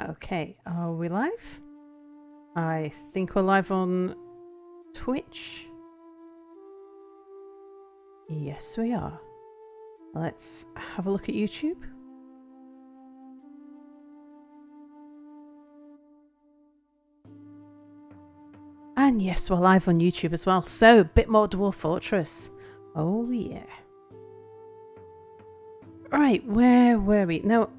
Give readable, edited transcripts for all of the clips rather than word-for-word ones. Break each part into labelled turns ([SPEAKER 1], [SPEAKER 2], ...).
[SPEAKER 1] Okay, are we live? I think we're live on Twitch. Yes, we are. Let's have a look at YouTube. And yes, we're live on YouTube as well. So, a bit more Dwarf Fortress. Oh, yeah. Right, where were we? Now,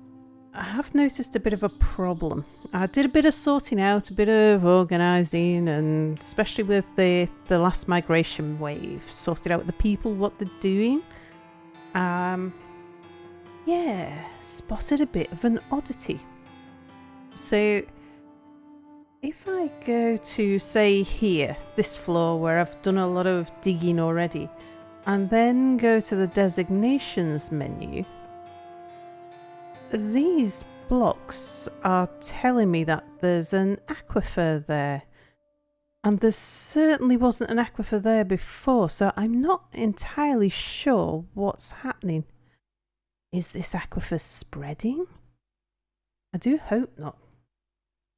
[SPEAKER 1] I have noticed a bit of a problem. I did a bit of sorting out, a bit of organising, and especially with the last migration wave, sorted out the people, what they're doing. Yeah, spotted a bit of an oddity. So, if I go to, say, here, this floor where I've done a lot of digging already, and then go to the designations menu, these blocks are telling me that there's an aquifer there. And there certainly wasn't an aquifer there before, so I'm not entirely sure what's happening. Is this aquifer spreading? I do hope not.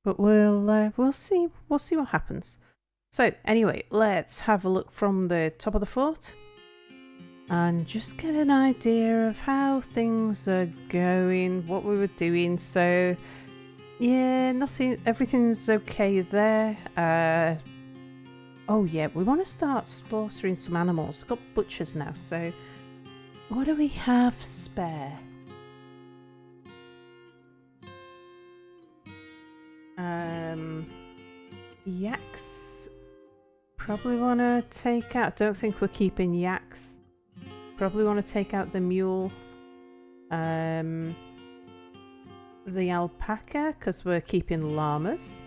[SPEAKER 1] But we'll see. We'll see what happens. So anyway, let's have a look from the top of the fort and just get an idea of how things are going, what we were doing. So yeah, everything's okay there. Oh yeah, we want to start slaughtering some animals. We've got butchers now, so what do we have spare? Yaks. Probably want to take out. Don't think we're keeping yaks. Probably want to take out the mule. The alpaca, because we're keeping llamas.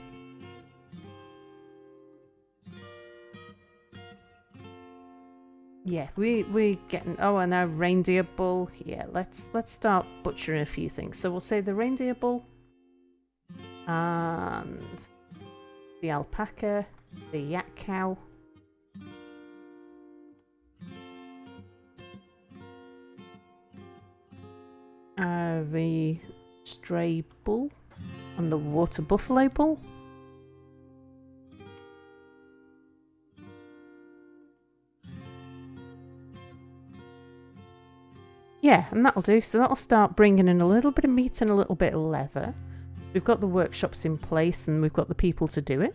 [SPEAKER 1] Yeah, we're getting. Oh, and our reindeer bull. Yeah, let's start butchering a few things. So we'll say the reindeer bull and the alpaca, the yak cow. The stray bull and the water buffalo bull. Yeah, and that'll do. So that'll start bringing in a little bit of meat and a little bit of leather. We've got the workshops in place and we've got the people to do it.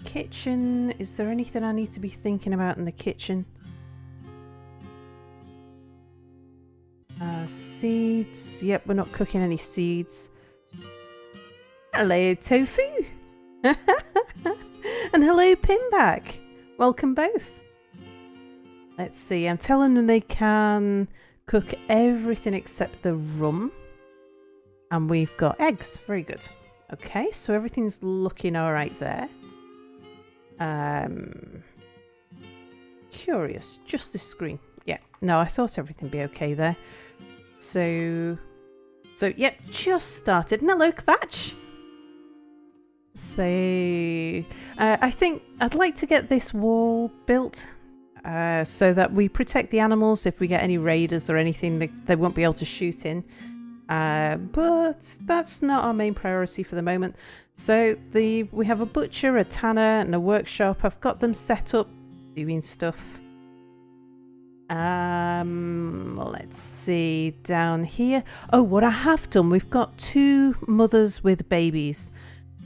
[SPEAKER 1] Kitchen. Is there anything I need to be thinking about in the kitchen? Seeds. Yep, we're not cooking any seeds. Hello, Tofu. And hello, Pinback. Welcome both. Let's see. I'm telling them they can cook everything except the rum. And we've got eggs. Very good. Okay, so everything's looking alright there. Curious. Just this screen. Yeah. No, I thought everything would be okay there. So yep, just started. Hello, Kvatch. So, I think I'd like to get this wall built so that we protect the animals. If we get any raiders or anything, they won't be able to shoot in. But that's not our main priority for the moment. So we have a butcher, a tanner, and a workshop. I've got them set up doing stuff. Let's see down here. Oh, what I have done, we've got two mothers with babies.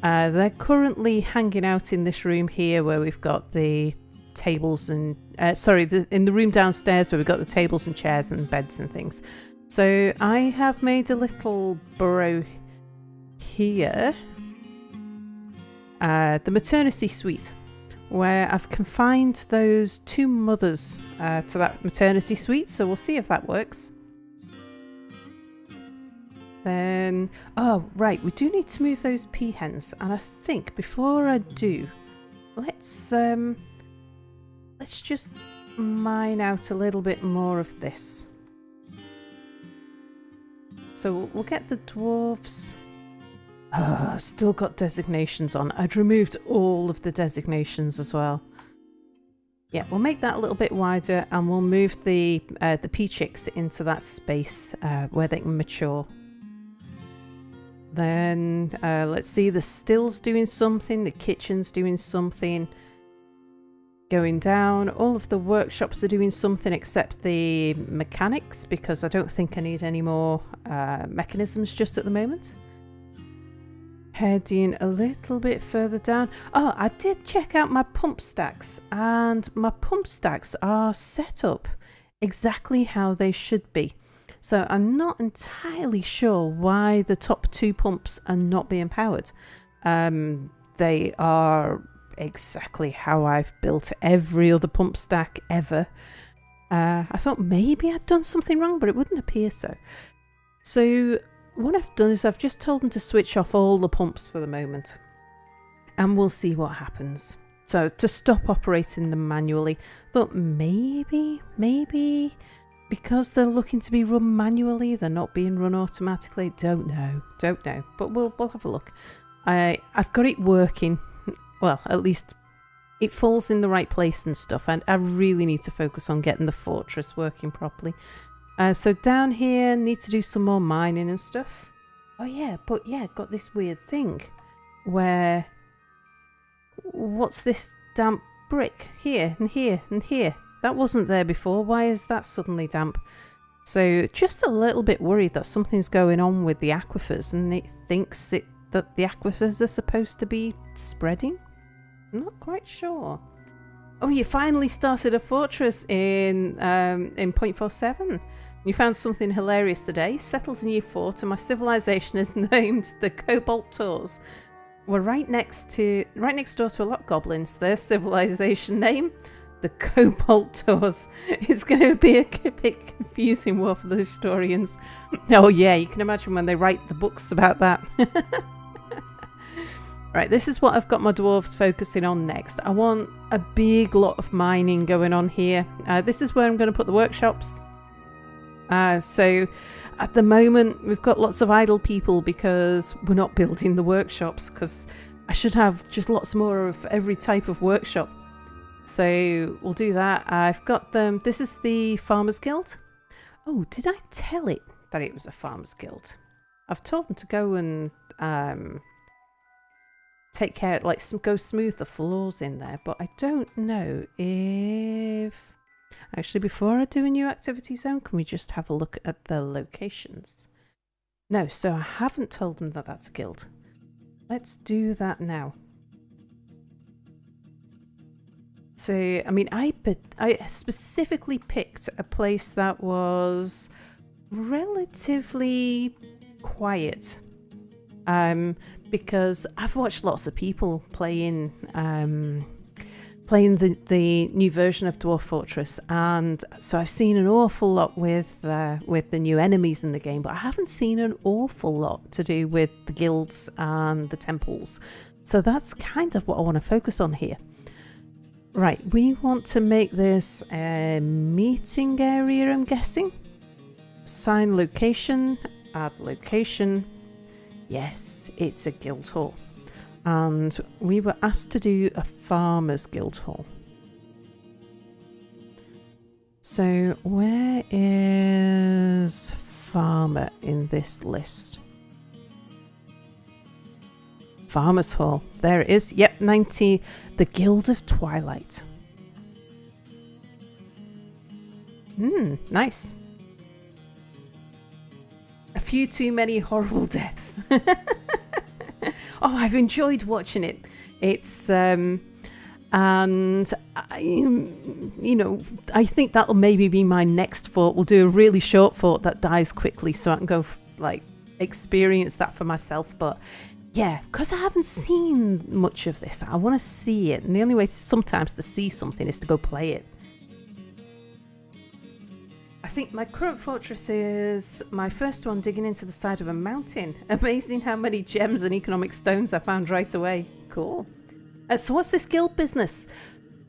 [SPEAKER 1] They're currently hanging out in this room here where we've got the tables and in the room downstairs where we've got the tables and chairs and beds and things. So I have made a little burrow here, the maternity suite, where I've confined those two mothers to that maternity suite. So we'll see if that works. Then, oh right, we do need to move those peahens, and I think before I do, let's just mine out a little bit more of this. So we'll get the dwarves. Oh, I've still got designations on. I'd removed all of the designations as well. Yeah, we'll make that a little bit wider, and we'll move the pea chicks into that space where they can mature. Then let's see, the still's doing something, the kitchen's doing something. Going down, all of the workshops are doing something except the mechanics, because I don't think I need any more mechanisms just at the moment. Heading a little bit further down. Oh, I did check out my pump stacks, and my pump stacks are set up exactly how they should be. So I'm not entirely sure why the top 2 pumps are not being powered. They are exactly how I've built every other pump stack ever. I thought maybe I'd done something wrong, but it wouldn't appear so. So what I've done is I've just told them to switch off all the pumps for the moment, and we'll see what happens. So to stop operating them manually, thought maybe because they're looking to be run manually, they're not being run automatically. Don't know, but we'll have a look. I've got it working. Well, at least it falls in the right place and stuff, and I really need to focus on getting the fortress working properly. So down here, need to do some more mining and stuff. Oh yeah, but yeah, got this weird thing where, what's this damp brick here and here and here? That wasn't there before. Why is that suddenly damp? So just a little bit worried that something's going on with the aquifers, and it thinks that the aquifers are supposed to be spreading. I'm not quite sure. Oh, you finally started a fortress in 0.47. You found something hilarious today. Settled a new fort, and my civilization is named the Cobalt Tors. We're right next door to a lot of goblins. Their civilization name, the Cobalt Tors. It's going to be a bit confusing one for the historians. Oh yeah, you can imagine when they write the books about that. Right, this is what I've got my dwarves focusing on next. I want a big lot of mining going on here. This is where I'm going to put the workshops. So at the moment we've got lots of idle people because we're not building the workshops, because I should have just lots more of every type of workshop. So we'll do that. I've got them. This is the Farmers Guild. Oh, did I tell it that it was a Farmers Guild? I've told them to go and take care, like go smooth the floors in there, but I don't know if... Actually, before I do a new activity zone, can we just have a look at the locations? No, so I haven't told them that that's a guild. Let's do that now. So, I mean, I specifically picked a place that was relatively quiet. Because I've watched lots of people playing the new version of Dwarf Fortress, and so I've seen an awful lot with the new enemies in the game, but I haven't seen an awful lot to do with the guilds and the temples. So that's kind of what I want to focus on here. Right, we want to make this a meeting area, I'm guessing. Assign location, add location. Yes, it's a guild hall. And we were asked to do a farmers guild hall. So where is farmer in this list? Farmers hall. There it is. Yep, 90. The Guild of Twilight. Nice. A few too many horrible deaths. Oh, I've enjoyed watching it. It's and I think that'll maybe be my next fort. We'll do a really short fort that dies quickly, so I can go experience that for myself. But yeah, because I haven't seen much of this, I want to see it, and the only way sometimes to see something is to go play it. I think my current fortress is my first one digging into the side of a mountain. Amazing how many gems and economic stones I found right away. Cool. So what's this guild business?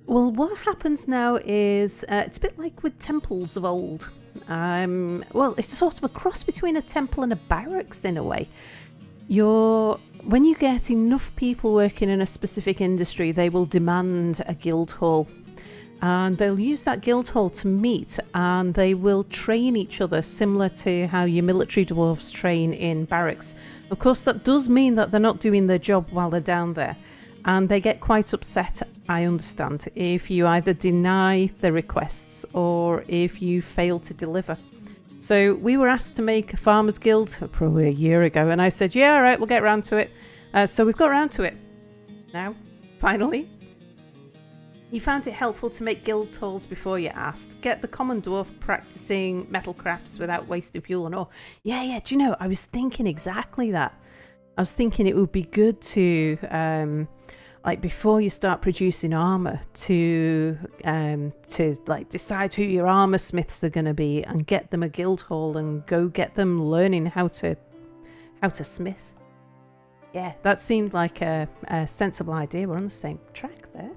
[SPEAKER 1] Well, what happens now is it's a bit like with temples of old. Well, it's sort of a cross between a temple and a barracks in a way. When you get enough people working in a specific industry, they will demand a guild hall. and they'll use that guild hall to meet, and they will train each other similar to how your military dwarves train in barracks. Of course, that does mean that they're not doing their job while they're down there, and they get quite upset, I understand, if you either deny the requests or if you fail to deliver. So we were asked to make a farmers guild probably a year ago, and I said, yeah, all right, we'll get around to it. So we've got around to it now, finally. You found it helpful to make guild halls before you asked. Get the common dwarf practicing metal crafts without wasting fuel and ore. Yeah, do you know, I was thinking exactly that. I was thinking it would be good to, like before you start producing armor, to like decide who your armor smiths are going to be and get them a guild hall and go get them learning how to smith. Yeah, that seemed like a sensible idea. We're on the same track there.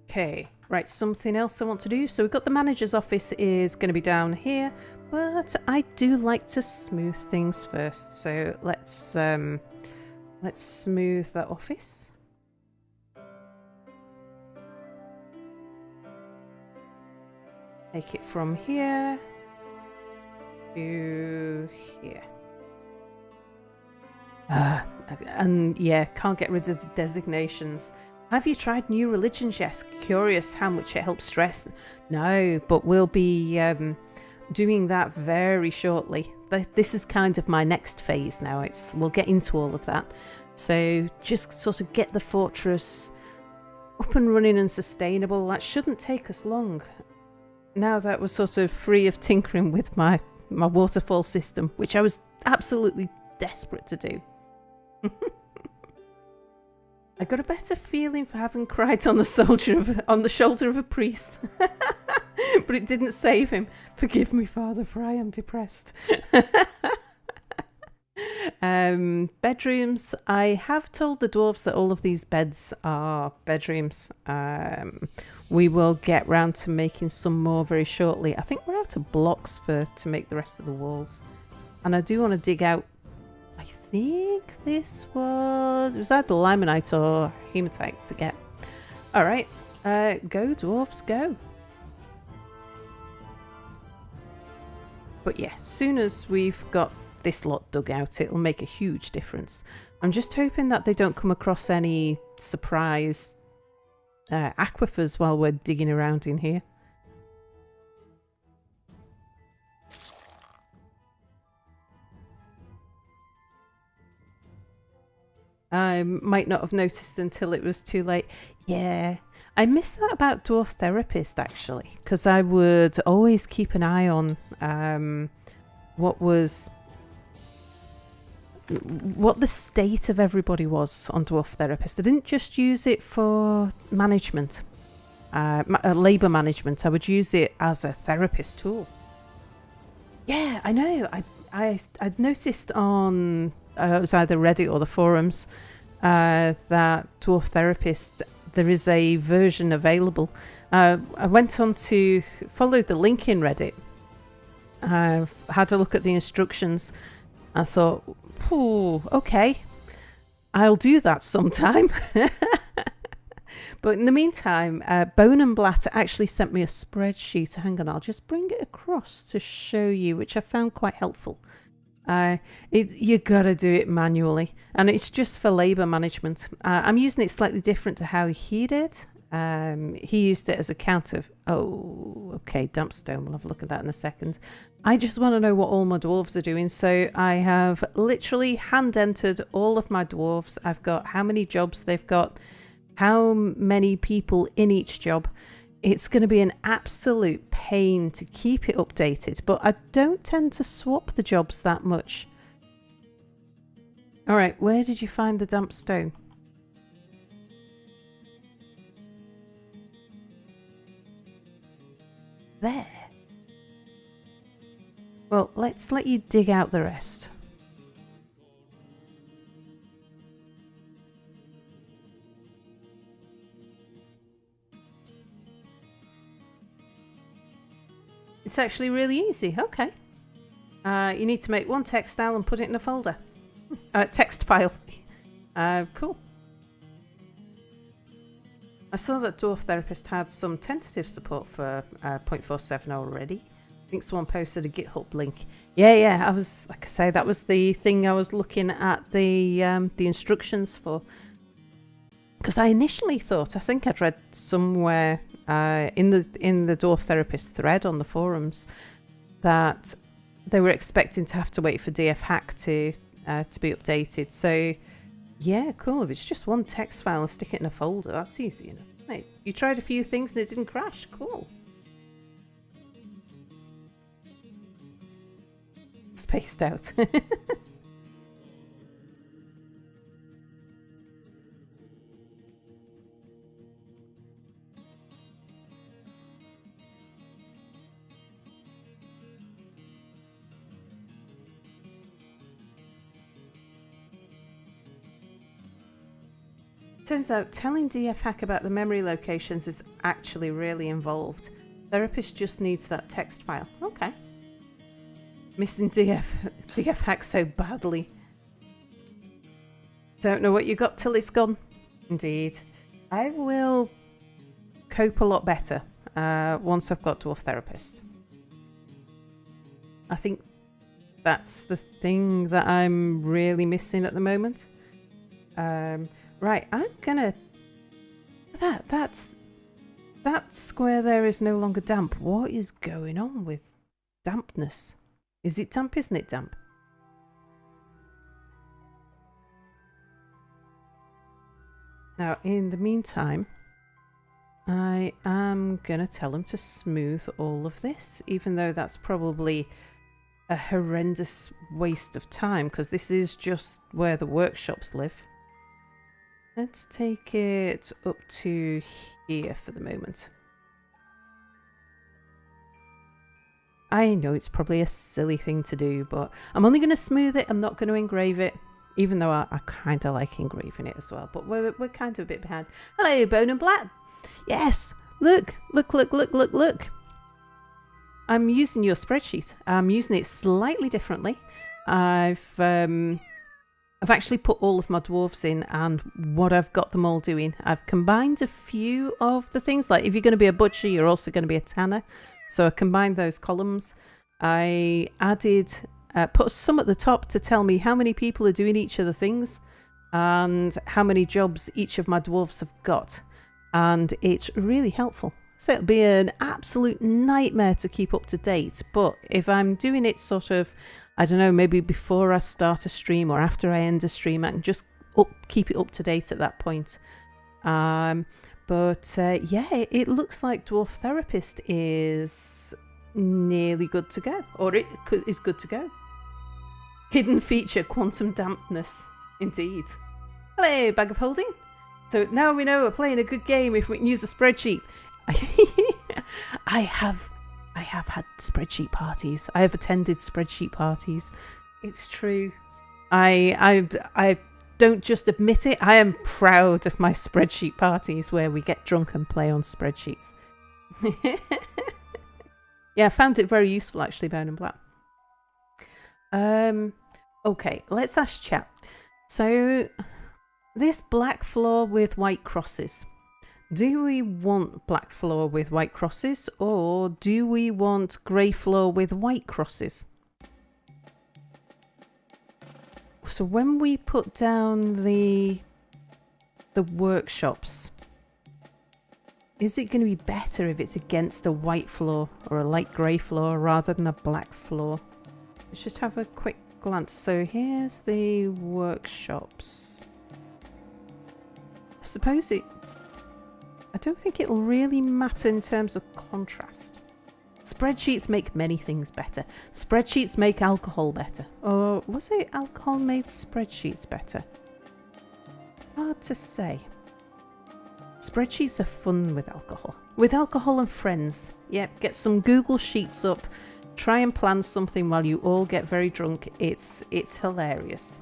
[SPEAKER 1] Okay, right, something else I want to do. So we've got the manager's office is going to be down here, but I do like to smooth things first. So let's smooth that office. Take it from here to here. And yeah, can't get rid of the designations. Have you tried new religions? Yes. Curious how much it helps stress. No, but we'll be doing that very shortly. This is kind of my next phase now. We'll get into all of that. So just sort of get the fortress up and running and sustainable. That shouldn't take us long. Now that we're sort of free of tinkering with my waterfall system, which I was absolutely desperate to do. I got a better feeling for having cried on the shoulder of a priest. But it didn't save him. Forgive me, Father, for I am depressed. Bedrooms. I have told the dwarves that all of these beds are bedrooms. We will get round to making some more very shortly. I think we're out of blocks to make the rest of the walls. And I do want to dig out, I think it was either limonite or hematite, forget. Alright, go dwarves, go. But yeah, as soon as we've got this lot dug out, it'll make a huge difference. I'm just hoping that they don't come across any surprise aquifers while we're digging around in here. I might not have noticed until it was too late. Yeah, I miss that about Dwarf Therapist, actually, because I would always keep an eye on what the state of everybody was on Dwarf Therapist. I didn't just use it for management, labour management. I would use it as a therapist tool. Yeah, I know. I'd noticed on it was either Reddit or the forums that Dwarf Therapist, there is a version available. I went on to follow the link in Reddit. I had a look at the instructions. I thought, okay, I'll do that sometime. But in the meantime, Bone and Blatt actually sent me a spreadsheet. Hang on, I'll just bring it across to show you, which I found quite helpful. You gotta do it manually, and it's just for labour management. I'm using it slightly different to how he did. He used it as a counter. Oh, okay, damp stone. We'll have a look at that in a second. I just want to know what all my dwarves are doing, so I have literally hand entered all of my dwarves. I've got how many jobs they've got, how many people in each job. It's going to be an absolute pain to keep it updated, but I don't tend to swap the jobs that much. All right, where did you find the damp stone? There. Well, let's let you dig out the rest. It's actually really easy. Okay. You need to make one textile and put it in a folder. Text file. Cool. I saw that Dwarf Therapist had some tentative support for 0.47 already. I think someone posted a GitHub link. Yeah, I was, like I say, that was the thing I was looking at the instructions for. Because I initially thought, I think I'd read somewhere in the Dwarf Therapist thread on the forums that they were expecting to have to wait for DF hack to be updated. So yeah, cool. If it's just one text file and stick it in a folder, that's easy enough. Hey, you tried a few things and it didn't crash. Cool. Spaced out. Turns out telling DF hack about the memory locations is actually really involved. Therapist just needs that text file. Okay. Missing DF hack so badly. Don't know what you got till it's gone. Indeed. I will cope a lot better once I've got Dwarf Therapist. I think that's the thing that I'm really missing at the moment. Right, I'm gonna... That square there is no longer damp. What is going on with dampness? Is it damp? Isn't it damp? Now, in the meantime, I am gonna tell them to smooth all of this, even though that's probably a horrendous waste of time, because this is just where the workshops live. Let's take it up to here for the moment. I know it's probably a silly thing to do, but I'm only going to smooth it. I'm not going to engrave it, even though I kind of like engraving it as well. But we're kind of a bit behind. Hello, Bone and Black. Yes, look. I'm using your spreadsheet. I'm using it slightly differently. I've actually put all of my dwarves in and what I've got them all doing. I've combined a few of the things, like if you're going to be a butcher, you're also going to be a tanner. So I combined those columns. I added, put some at the top to tell me how many people are doing each of the things and how many jobs each of my dwarves have got. And it's really helpful. So it'll be an absolute nightmare to keep up to date. But if I'm doing it sort of, I don't know, maybe before I start a stream or after I end a stream, I can just keep it up to date at that point. Yeah, it looks like Dwarf Therapist is nearly good to go. Or is good to go. Hidden feature, quantum dampness. Indeed. Hello, Bag of Holding. So now we know we're playing a good game if we can use a spreadsheet. I have had spreadsheet parties. I have attended spreadsheet parties. It's true. I don't just admit it. I am proud of my spreadsheet parties where we get drunk and play on spreadsheets. Yeah, I found it very useful actually, Bone and Black. Okay, let's ask chat. So this black floor with white crosses. Do we want black floor with white crosses or do we want grey floor with white crosses? So when we put down the workshops, is it going to be better if it's against a white floor or a light grey floor rather than a black floor? Let's just have a quick glance. So here's the workshops. I suppose I don't think it'll really matter in terms of contrast. Spreadsheets make many things better. Spreadsheets make alcohol better. Or was it alcohol made spreadsheets better? Hard to say. Spreadsheets are fun with alcohol. With alcohol and friends. Yep, get some Google Sheets up. Try and plan something while you all get very drunk. It's hilarious.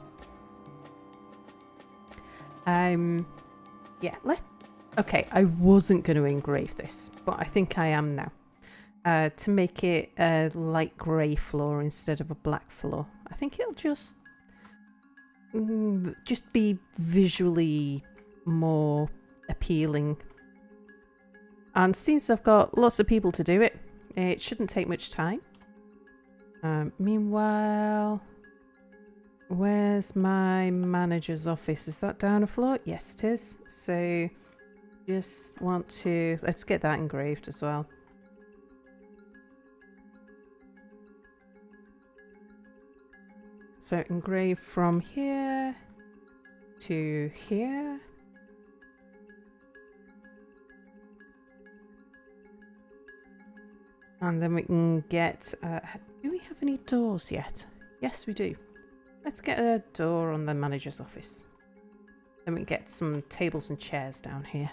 [SPEAKER 1] Yeah, okay, I wasn't going to engrave this, but I think I am now. To make it a light grey floor instead of a black floor. I think it'll just be visually more appealing And since I've got lots of people to do it, it shouldn't take much time. Meanwhile, where's my manager's office? Is that down a floor? Yes, it is. So just want to... let's get that engraved as well. So engrave from here to here. And then we can get... do we have any doors yet? Yes, we do. Let's get a door on the manager's office. Then we can get some tables and chairs down here.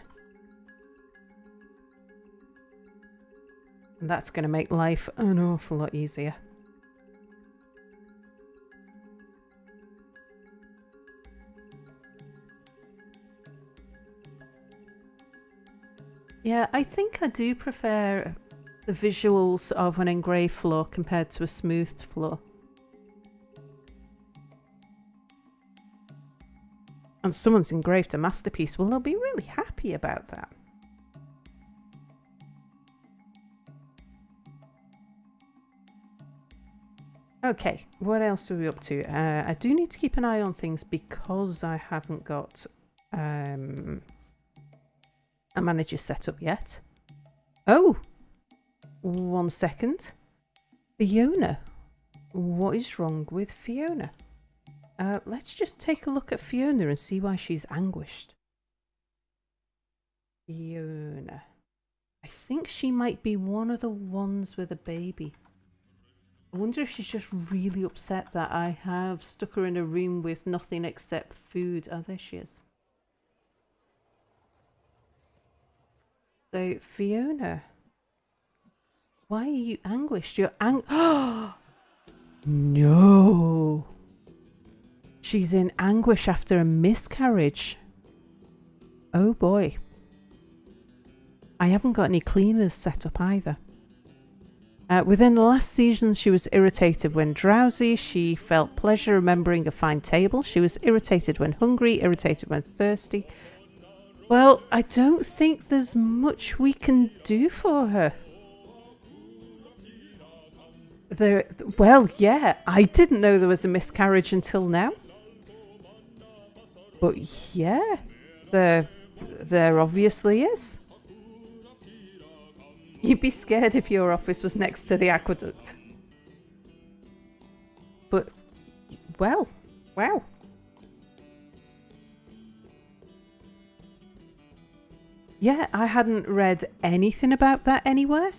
[SPEAKER 1] And that's going to make life an awful lot easier. Yeah, I think I do prefer the visuals of an engraved floor compared to a smoothed floor. And someone's engraved a masterpiece, well, they'll be really happy about that. Okay, what else are we up to? I do need to keep an eye on things because I haven't got a manager set up yet. Oh! 1 second. Fiona. What is wrong with Fiona? Let's just take a look at Fiona and see why she's anguished. Fiona. I think she might be one of the ones with a baby. I wonder if she's just really upset that I have stuck her in a room with nothing except food. Oh, there she is. So, Fiona, why are you anguished? You're No! She's in anguish after a miscarriage. Oh boy. I haven't got any cleaners set up either. Within the last season, she was irritated when drowsy. She felt pleasure remembering a fine table. She was irritated when hungry, irritated when thirsty. Well, I don't think there's much we can do for her. Well, yeah, I didn't know there was a miscarriage until now. But yeah, there obviously is. You'd be scared if your office was next to the aqueduct. But, well, wow. Yeah, I hadn't read anything about that anywhere.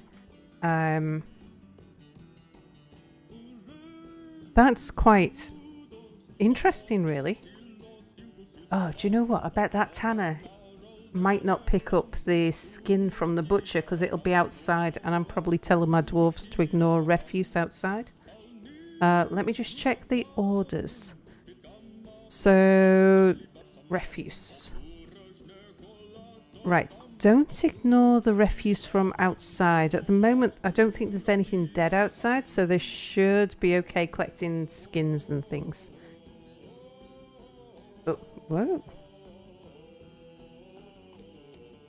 [SPEAKER 1] That's quite interesting, really. Oh, do you know what? I bet that tanner might not pick up the skin from the butcher because it'll be outside and I'm probably telling my dwarves to ignore refuse outside. Let me just check the orders. So, refuse. Right, don't ignore the refuse from outside. At the moment, I don't think there's anything dead outside, so they should be okay collecting skins and things. Oh, whoa.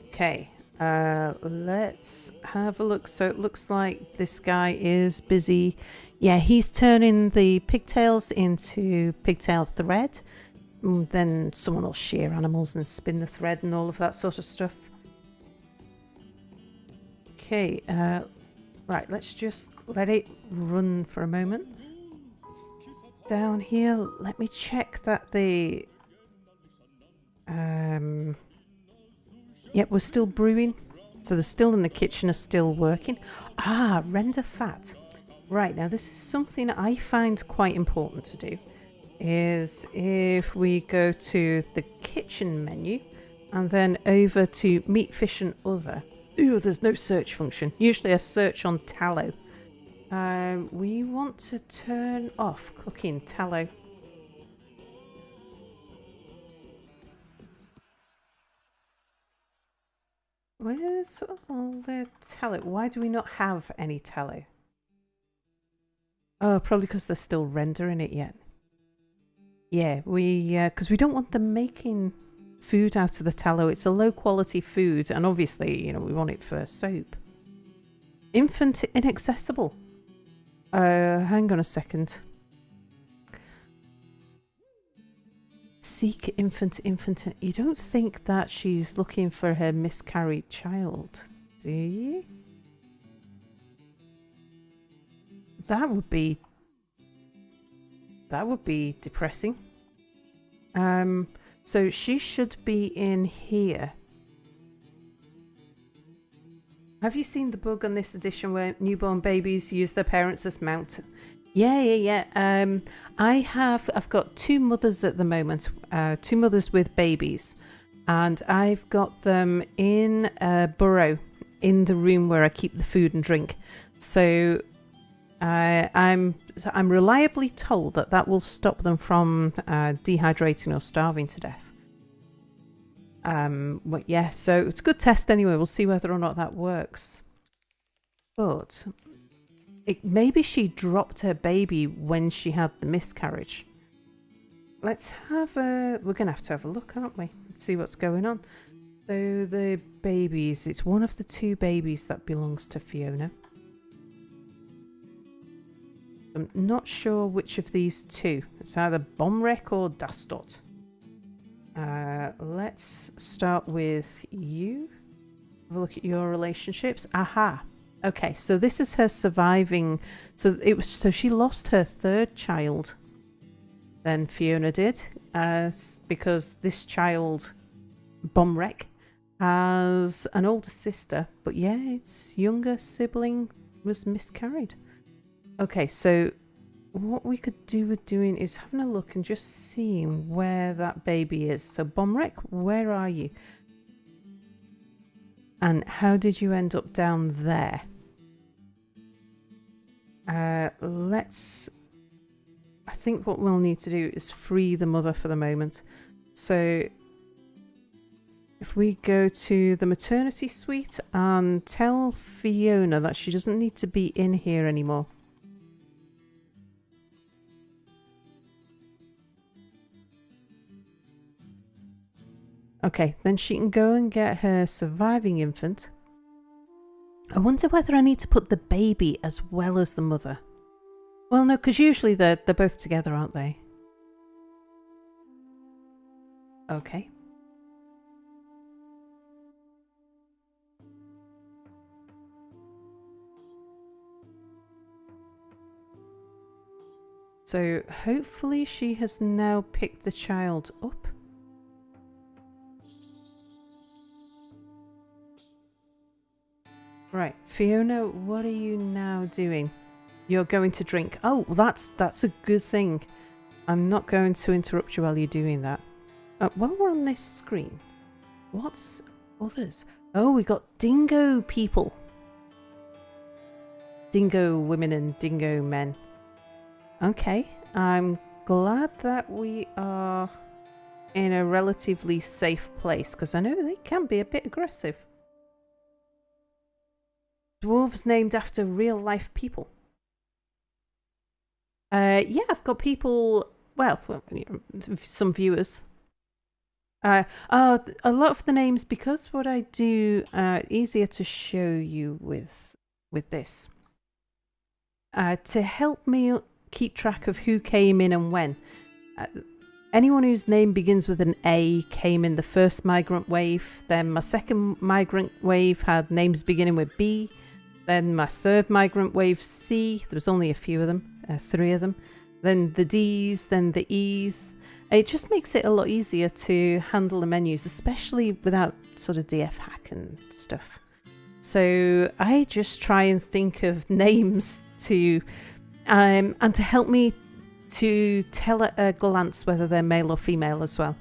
[SPEAKER 1] Okay, let's have a look. So it looks like this guy is busy. Yeah, he's turning the pigtails into pigtail thread. Then someone will shear animals and spin the thread and all of that sort of stuff. Okay, right, let's just let it run for a moment. Down here, let me check that the... Yep, we're still brewing. So they're still in the kitchen, are still working. Ah, render fat. Right, now this is something I find quite important to do. Is if we go to the kitchen menu and then over to meat, fish and other. Ooh, there's no search function. Usually I search on tallow. We want to turn off cooking tallow. Where's all the tallow? Why do we not have any tallow? Oh, probably because they're still rendering it yet. Yeah, because we don't want them making food out of the tallow. It's a low quality food, and obviously, you know, we want it for soap. Infant inaccessible. Hang on a second. Seek infant. You don't think that she's looking for her miscarried child, do you? That would be depressing. So she should be in here. Have you seen the bug on this edition where newborn babies use their parents as mount? Yeah. I've got 2 mothers at the moment, 2 mothers with babies, and I've got them in a burrow in the room where I keep the food and drink. So I'm reliably told that will stop them from dehydrating or starving to death. But yeah, so it's a good test anyway. We'll see whether or not that works. But maybe she dropped her baby when she had the miscarriage. We're going to have a look, aren't we? Let's see what's going on. So the babies, it's one of the 2 babies that belongs to Fiona. I'm not sure which of these 2. It's either Bomrek or Dastot. Let's start with you. Have a look at your relationships. Aha. Okay, so this is her surviving. So she lost her 3rd child. Then Fiona did, because this child, Bomrek, has an older sister, but yeah, its younger sibling was miscarried. Okay, so what we could do with doing is having a look and just seeing where that baby is. So Bomrek, where are you? And how did you end up down there? I think what we'll need to do is free the mother for the moment. So if we go to the maternity suite and tell Fiona that she doesn't need to be in here anymore. Okay, then she can go and get her surviving infant. I wonder whether I need to put the baby as well as the mother. Well, no, because usually they're both together, aren't they? Okay. So hopefully she has now picked the child up. Right, Fiona, what are you now doing? You're going to drink. Oh, that's a good thing. I'm not going to interrupt you while you're doing that. While we're on this screen, what's others? Oh, we got dingo people. Dingo women and dingo men. Okay, I'm glad that we are in a relatively safe place, because I know they can be a bit aggressive. Dwarves named after real life people. Yeah, I've got people, well, some viewers. A lot of the names, because what I do, easier to show you with this. To help me keep track of who came in and when. Anyone whose name begins with an A came in the first migrant wave. Then my second migrant wave had names beginning with B. Then my third migrant wave, C. There was only a few of them, 3 of them. Then the D's, then the E's. It just makes it a lot easier to handle the menus, especially without sort of DF hack and stuff. So I just try and think of names to, and to help me to tell at a glance whether they're male or female as well.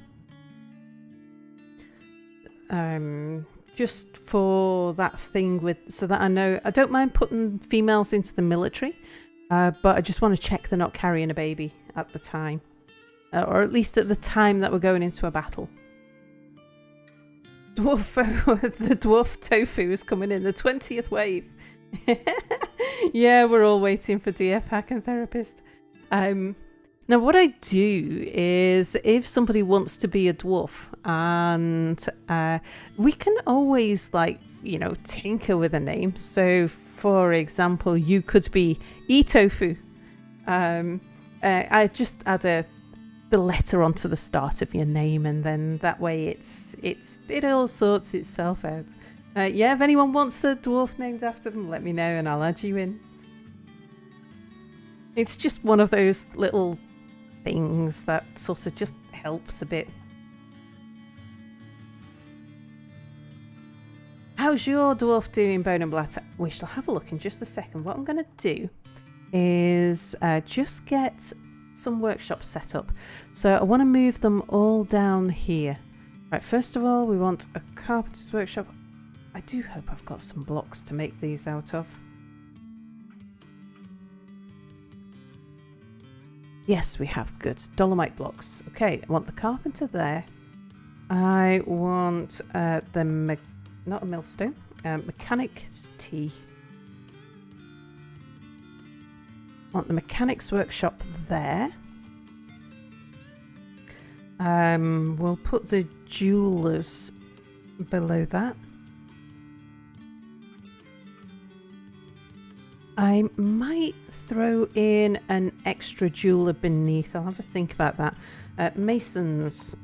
[SPEAKER 1] Just for that thing so that I know, I don't mind putting females into the military, but I just want to check they're not carrying a baby at the time, or at least at the time that we're going into a battle. The dwarf tofu is coming in, the 20th wave. Yeah, we're all waiting for DF hack and therapist. Now, what I do is if somebody wants to be a dwarf, and we can always, like, you know, tinker with a name. So, for example, you could be Itofu. I just add the letter onto the start of your name, and then that way it all sorts itself out. Yeah, if anyone wants a dwarf named after them, let me know and I'll add you in. It's just one of those little things that sort of just helps a bit. How's your dwarf doing, Bone and Blatt? We shall have a look in just a second. What I'm going to do is just get some workshops set up. So I want to move them all down here. Right, first of all, we want a carpenter's workshop. I do hope I've got some blocks to make these out of. Yes, we have. Good. Dolomite blocks. Okay, I want the carpenter there. I want not a millstone, mechanic's tee. I want the mechanic's workshop there. We'll put the jeweller's below that. I might throw in an extra jeweller beneath. I'll have a think about that. Masons.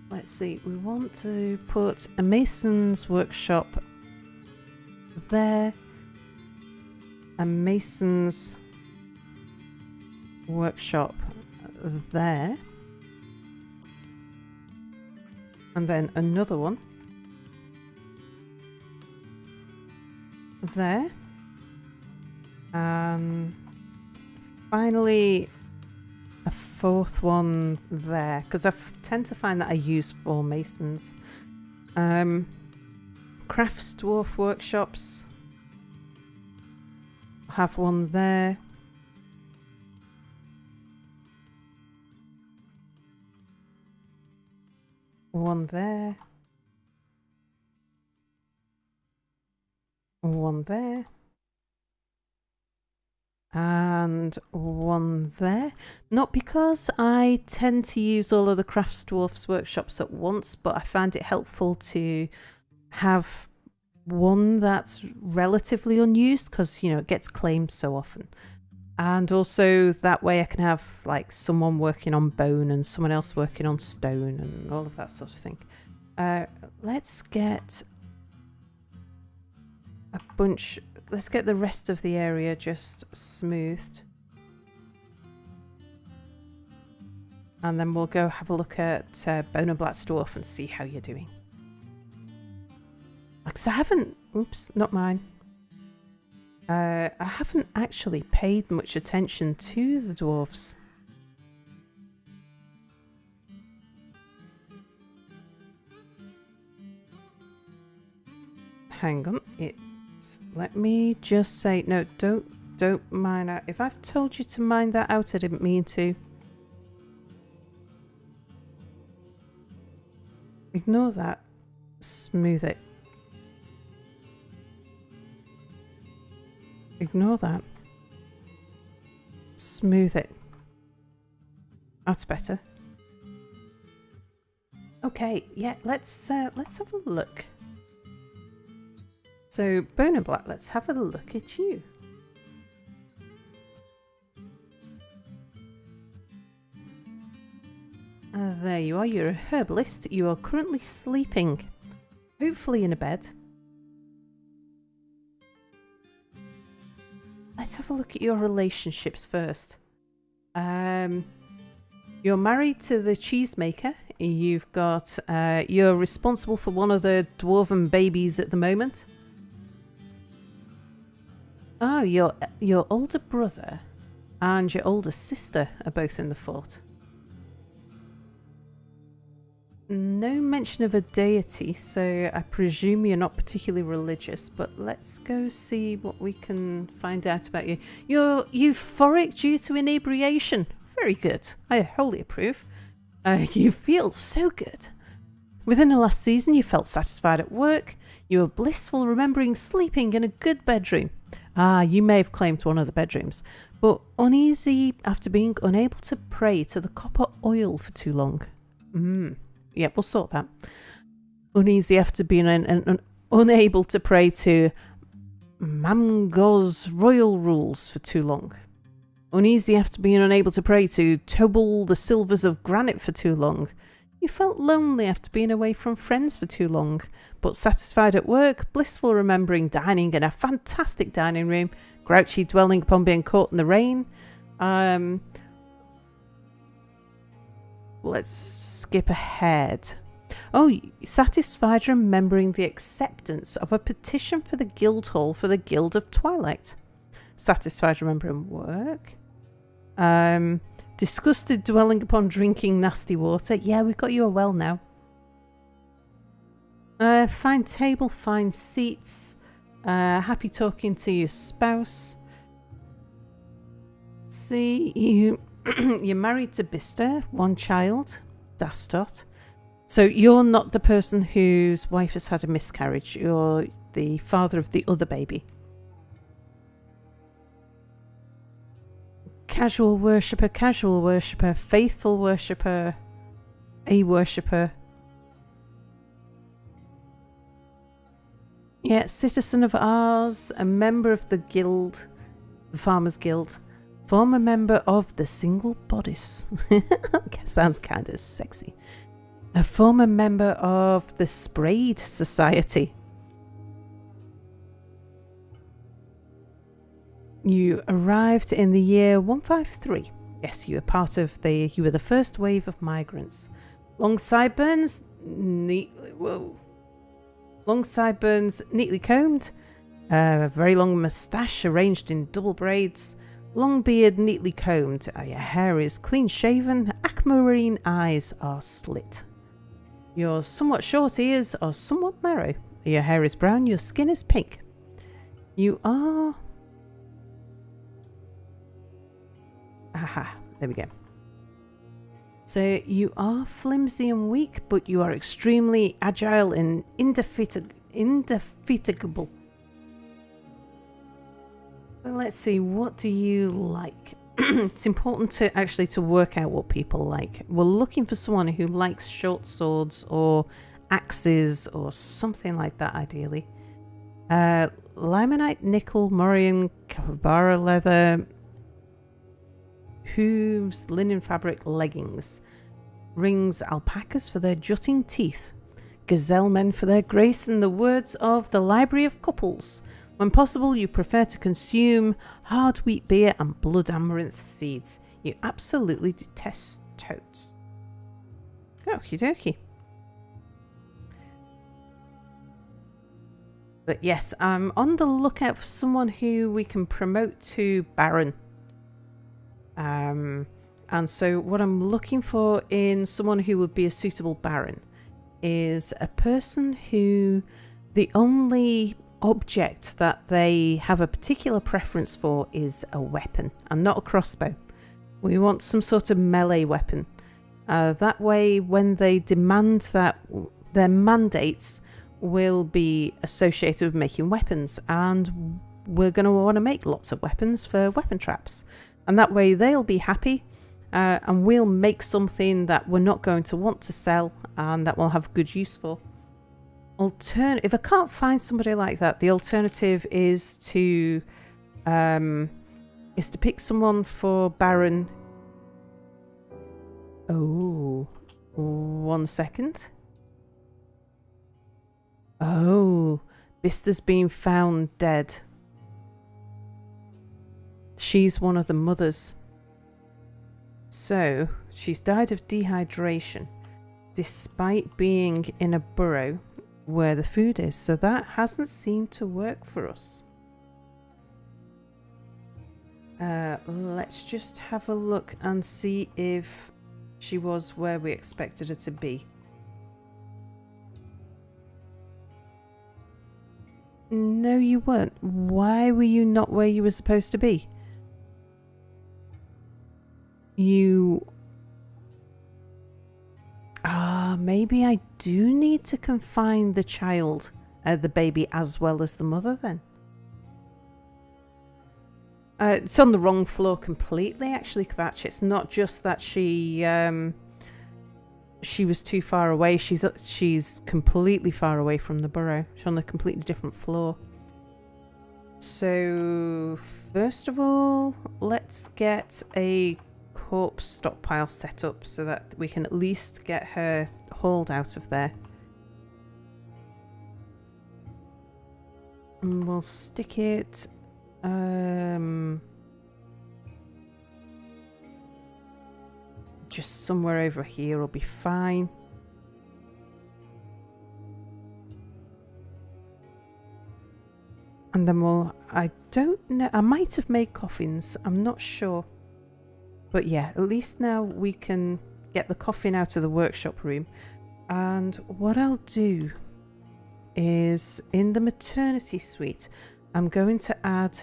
[SPEAKER 1] Let's see. We want to put a mason's workshop there. A mason's workshop there. And then another one there, and finally a fourth one there, because I tend to find that I use 4 masons. Crafts dwarf workshops, have one there. One there. One there. And one there. Not because I tend to use all of the Crafts Dwarfs workshops at once, but I find it helpful to have one that's relatively unused, because, you know, it gets claimed so often. And also that way I can have like someone working on bone and someone else working on stone and all of that sort of thing. Let's get a bunch. Let's get the rest of the area just smoothed. And then we'll go have a look at Bone and Blatt's dwarf and see how you're doing. Because I haven't... Oops, not mine. I haven't actually paid much attention to the dwarves. Hang on, let me just say, no, don't mine out. If I've told you to mine that out, I didn't mean to. Ignore that. Smooth it. Ignore that. Smooth it. That's better. Okay, yeah, let's have a look. So, Bone and Blatt, let's have a look at you. There you are, you're a herbalist. You are currently sleeping, hopefully in a bed. Let's have a look at your relationships first. You're married to the cheesemaker. You've got, you're responsible for one of the dwarven babies at the moment. Oh, your older brother and your older sister are both in the fort. No mention of a deity, so I presume you're not particularly religious, but let's go see what we can find out about you. You're euphoric due to inebriation. Very good. I wholly approve. You feel so good. Within the last season, you felt satisfied at work. You were blissful, remembering sleeping in a good bedroom. Ah, you may have claimed one of the bedrooms, but uneasy after being unable to pray to the copper oil for too long. Yep, we'll sort that. Uneasy after being unable to pray to Mamgo's royal rules for too long. Uneasy after being unable to pray to Tobal the Silvers of Granite for too long. You felt lonely after being away from friends for too long, but satisfied at work, blissful remembering dining in a fantastic dining room, grouchy dwelling upon being caught in the rain. Let's skip ahead. Oh, satisfied remembering the acceptance of a petition for the Guildhall for the Guild of Twilight. Satisfied remembering work. Disgusted dwelling upon drinking nasty water. Yeah, we've got you a well now. Fine table, fine seats. Happy talking to your spouse. See, you're married to Bista, one child, Dastot. So you're not the person whose wife has had a miscarriage. You're the father of the other baby. Casual worshipper, faithful worshipper, a worshipper. Yeah, citizen of ours, a member of the guild, the Farmers Guild, former member of the Single Bodice. Sounds kind of sexy. A former member of the Sprayed Society. You arrived in the year 153. Yes, you were the first wave of migrants. Long sideburns, neatly combed, very long moustache arranged in double braids, long beard neatly combed, your hair is clean shaven, aquamarine eyes are slit. Your somewhat short ears are somewhat narrow. Your hair is brown, your skin is pink. You are... Aha, there we go. So you are flimsy and weak, but you are extremely agile and indefatigable. Well, let's see, what do you like? It's important to work out what people like. We're looking for someone who likes short swords or axes or something like that, ideally. Limonite, nickel, Morian, capybara leather, hooves, linen fabric, leggings. Rings, alpacas for their jutting teeth. Gazelle men for their grace and the words of the Library of Couples. When possible, you prefer to consume hard wheat beer and blood amaranth seeds. You absolutely detest toads. Okie dokie. But yes, I'm on the lookout for someone who we can promote to Baron. And so what I'm looking for in someone who would be a suitable Baron is a person who the only object that they have a particular preference for is a weapon and not a crossbow. We want some sort of melee weapon. That way, when they demand that, their mandates will be associated with making weapons, and we're going to want to make lots of weapons for weapon traps. And that way they'll be happy, and we'll make something that we're not going to want to sell and that we'll have good use for. If I can't find somebody like that, the alternative is to pick someone for Baron. Oh, 1 second. Oh, Bista's been found dead. She's one of the mothers. So, she's died of dehydration, despite being in a burrow where the food is. So that hasn't seemed to work for us. Let's just have a look and see if she was where we expected her to be. No, you weren't. Why were you not where you were supposed to be? Maybe I do need to confine the child, the baby, as well as the mother then. It's on the wrong floor completely, actually, Kvatch. It's not just that she was too far away. She's completely far away from the burrow. She's on a completely different floor. So, first of all, let's get a corpse stockpile set up so that we can at least get her hauled out of there. And we'll stick it... just somewhere over here will be fine. And then I don't know, I might have made coffins, I'm not sure. But yeah, at least now we can get the coffin out of the workshop room. And what I'll do is, in the maternity suite, I'm going to add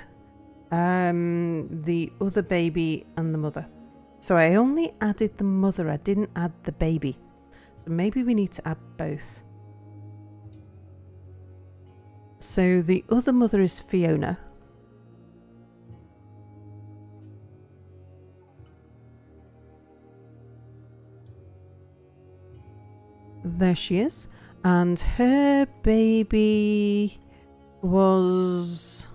[SPEAKER 1] the other baby and the mother. So I only added the mother, I didn't add the baby. So maybe we need to add both. So the other mother is Fiona. There she is. And her baby was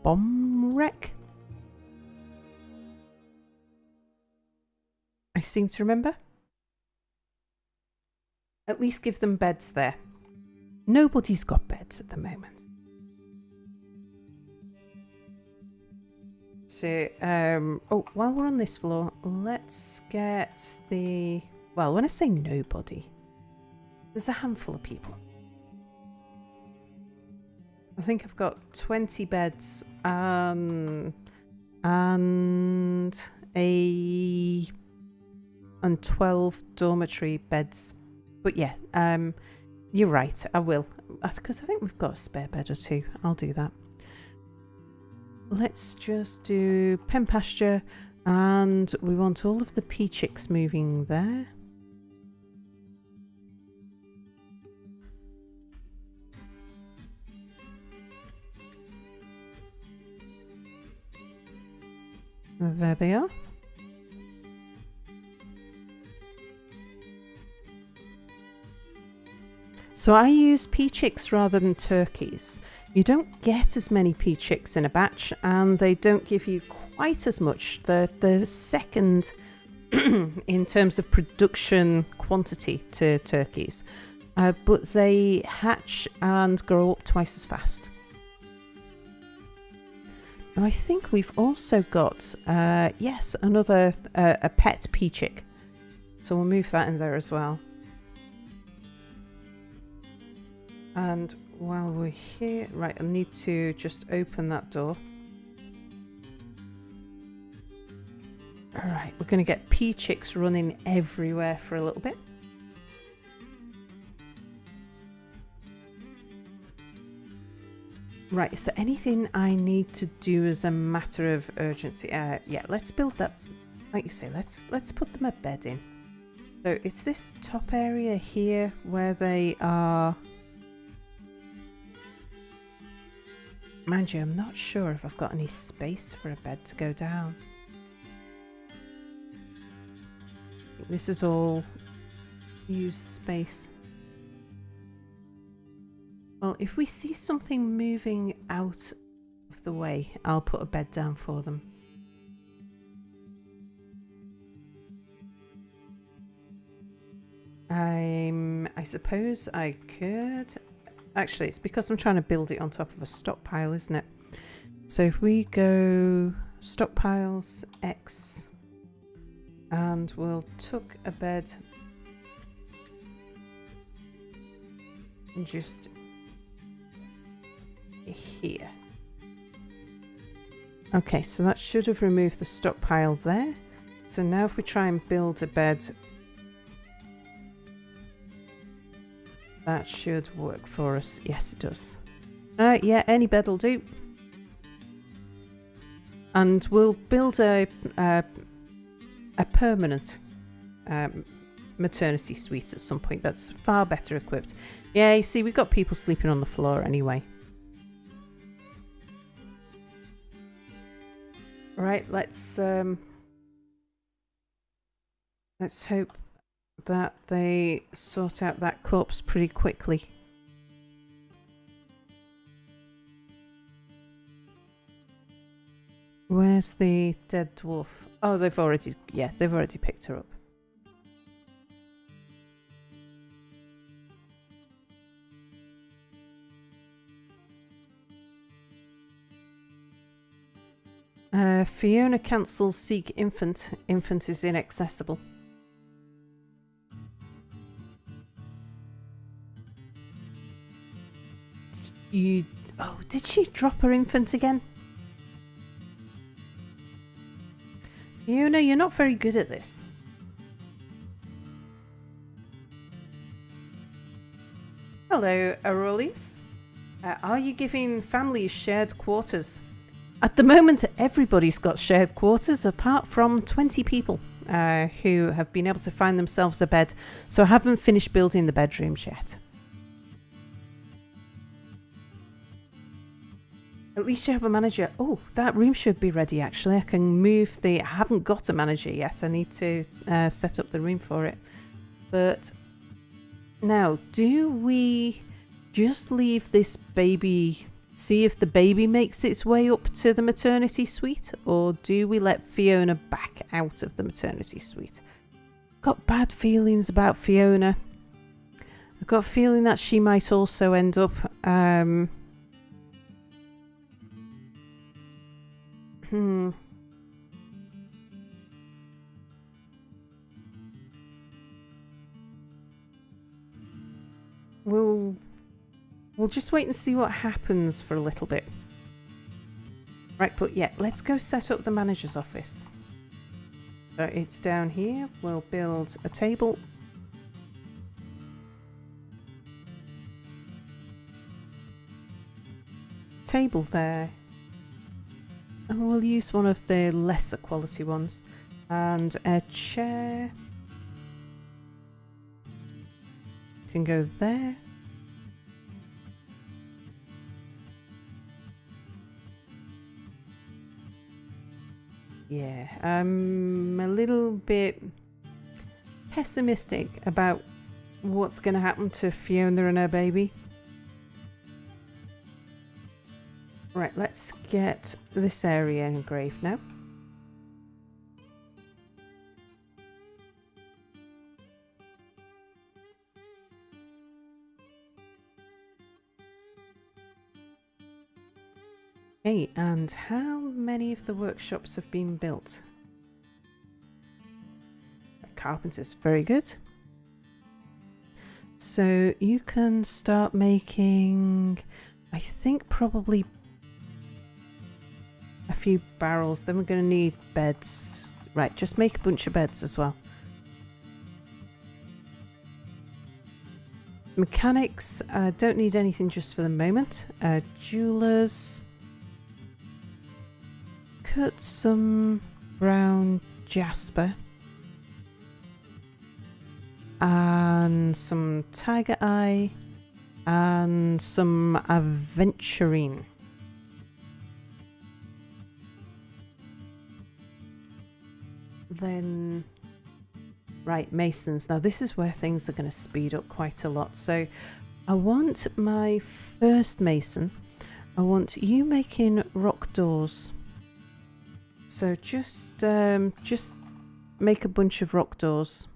[SPEAKER 1] Bomb Wreck. I seem to remember. At least give them beds there. Nobody's got beds at the moment. So, while we're on this floor, let's get the... Well, when I say nobody, there's a handful of people. I think I've got 20 beds and 12 dormitory beds. But yeah, you're right, I will. Because I think we've got a spare bed or two. I'll do that. Let's just do pen pasture, and we want all of the pea chicks moving there. There they are. So I use pea chicks rather than turkeys. You don't get as many pea chicks in a batch, and they don't give you quite as much. They're second in terms of production quantity to turkeys, but they hatch and grow up twice as fast. Now I think we've also got, yes, another a pet pea chick. So we'll move that in there as well. And while we're here, right, I need to just open that door. Alright, we're going to get pea chicks running everywhere for a little bit. Right, is there anything I need to do as a matter of urgency? Yeah, let's build that. Like you say, let's put them a bed in. So it's this top area here where they are. Mind you, I'm not sure if I've got any space for a bed to go down. This is all used space. Well, if we see something moving out of the way, I'll put a bed down for them. I suppose I could... Actually, it's because I'm trying to build it on top of a stockpile, isn't it? So if we go stockpiles X, and we'll tuck a bed just here. Okay, so that should have removed the stockpile there. So now if we try and build a bed, that should work for us. Yes, it does. Yeah, any bed will do. And we'll build a permanent maternity suite at some point that's far better equipped. Yeah, you see, we've got people sleeping on the floor anyway. Right, let's hope that they sort out that corpse pretty quickly. Where's the dead dwarf? Oh, they've already picked her up. Fiona cancels seek infant. Infant is inaccessible. Oh, did she drop her infant again? Fiona, you're not very good at this. Hello, Aurelius. Are you giving families shared quarters? At the moment, everybody's got shared quarters apart from 20 people who have been able to find themselves a bed, so I haven't finished building the bedrooms yet. At least you have a manager. Oh, that room should be ready actually. I can move I haven't got a manager yet. I need to set up the room for it. But now, do we just leave this baby, see if the baby makes its way up to the maternity suite, or do we let Fiona back out of the maternity suite? Got bad feelings about Fiona. I've got a feeling that she might also end up We'll just wait and see what happens for a little bit. Right, but yeah, let's go set up the manager's office. So it's down here. We'll build a table. Table there. And we'll use one of the lesser quality ones. And a chair. Can go there. Yeah, I'm a little bit pessimistic about what's going to happen to Fiona and her baby. Right, let's get this area engraved now. Okay, and how many of the workshops have been built? Carpenters, very good. So you can start making, I think probably a few barrels. Then we're going to need beds. Right, just make a bunch of beds as well. Mechanics, don't need anything just for the moment. Jewelers. Cut some brown jasper and some tiger eye and some aventurine. Then, right, masons. Now this is where things are going to speed up quite a lot. So I want my first mason, I want you making rock doors. So just make a bunch of rock doors.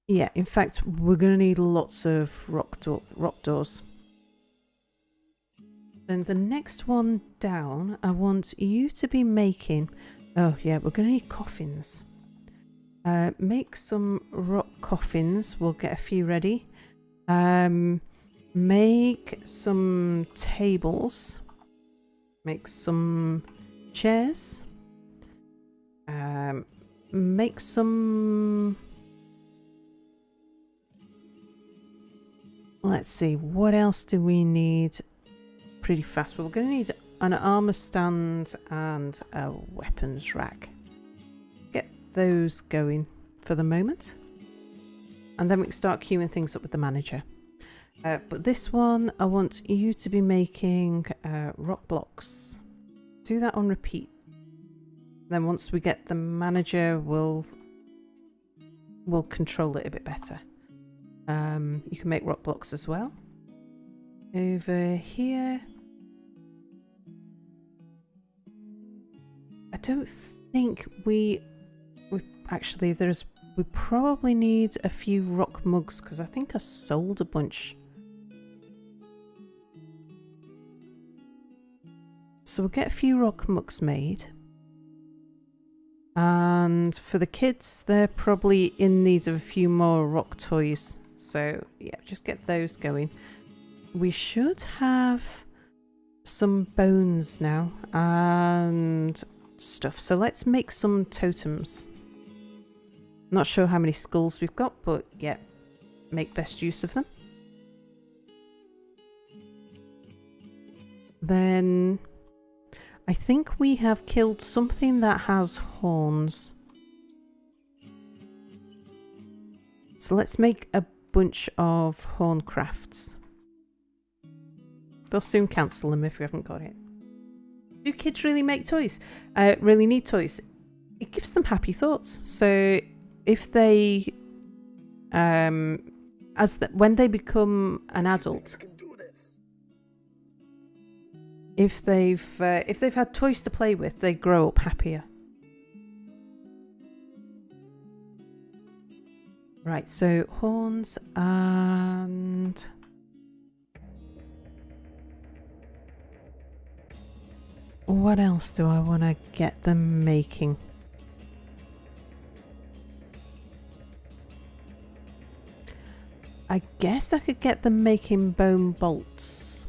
[SPEAKER 1] Yeah, in fact, we're going to need lots of rock doors. Then the next one down, I want you to be making... Oh yeah, we're going to need coffins. Make some rock coffins. We'll get a few ready. Make some tables. Make some chairs. Make some... Let's see, what else do we need pretty fast? Well, we're going to need an armor stand and a weapons rack. Get those going for the moment. And then we can start queuing things up with the manager. But this one, I want you to be making rock blocks. Do that on repeat. Then once we get the manager, we'll control it a bit better. You can make rock blocks as well. Over here. I don't think we actually we probably need a few rock mugs because I think I sold a bunch. So we'll get a few rock mugs made. And for the kids, they're probably in need of a few more rock toys. So yeah, just get those going. We should have some bones now and stuff. So let's make some totems. Not sure how many skulls we've got, but yeah, make best use of them. Then I think we have killed something that has horns. So let's make a bunch of horn crafts. They'll soon cancel them if we haven't got it. Do kids really make toys? Really need toys? It gives them happy thoughts. So if they, when they become an adult, if they've had toys to play with, they grow up happier. Right, so horns and what else do I want to get them making? I guess I could get them making bone bolts.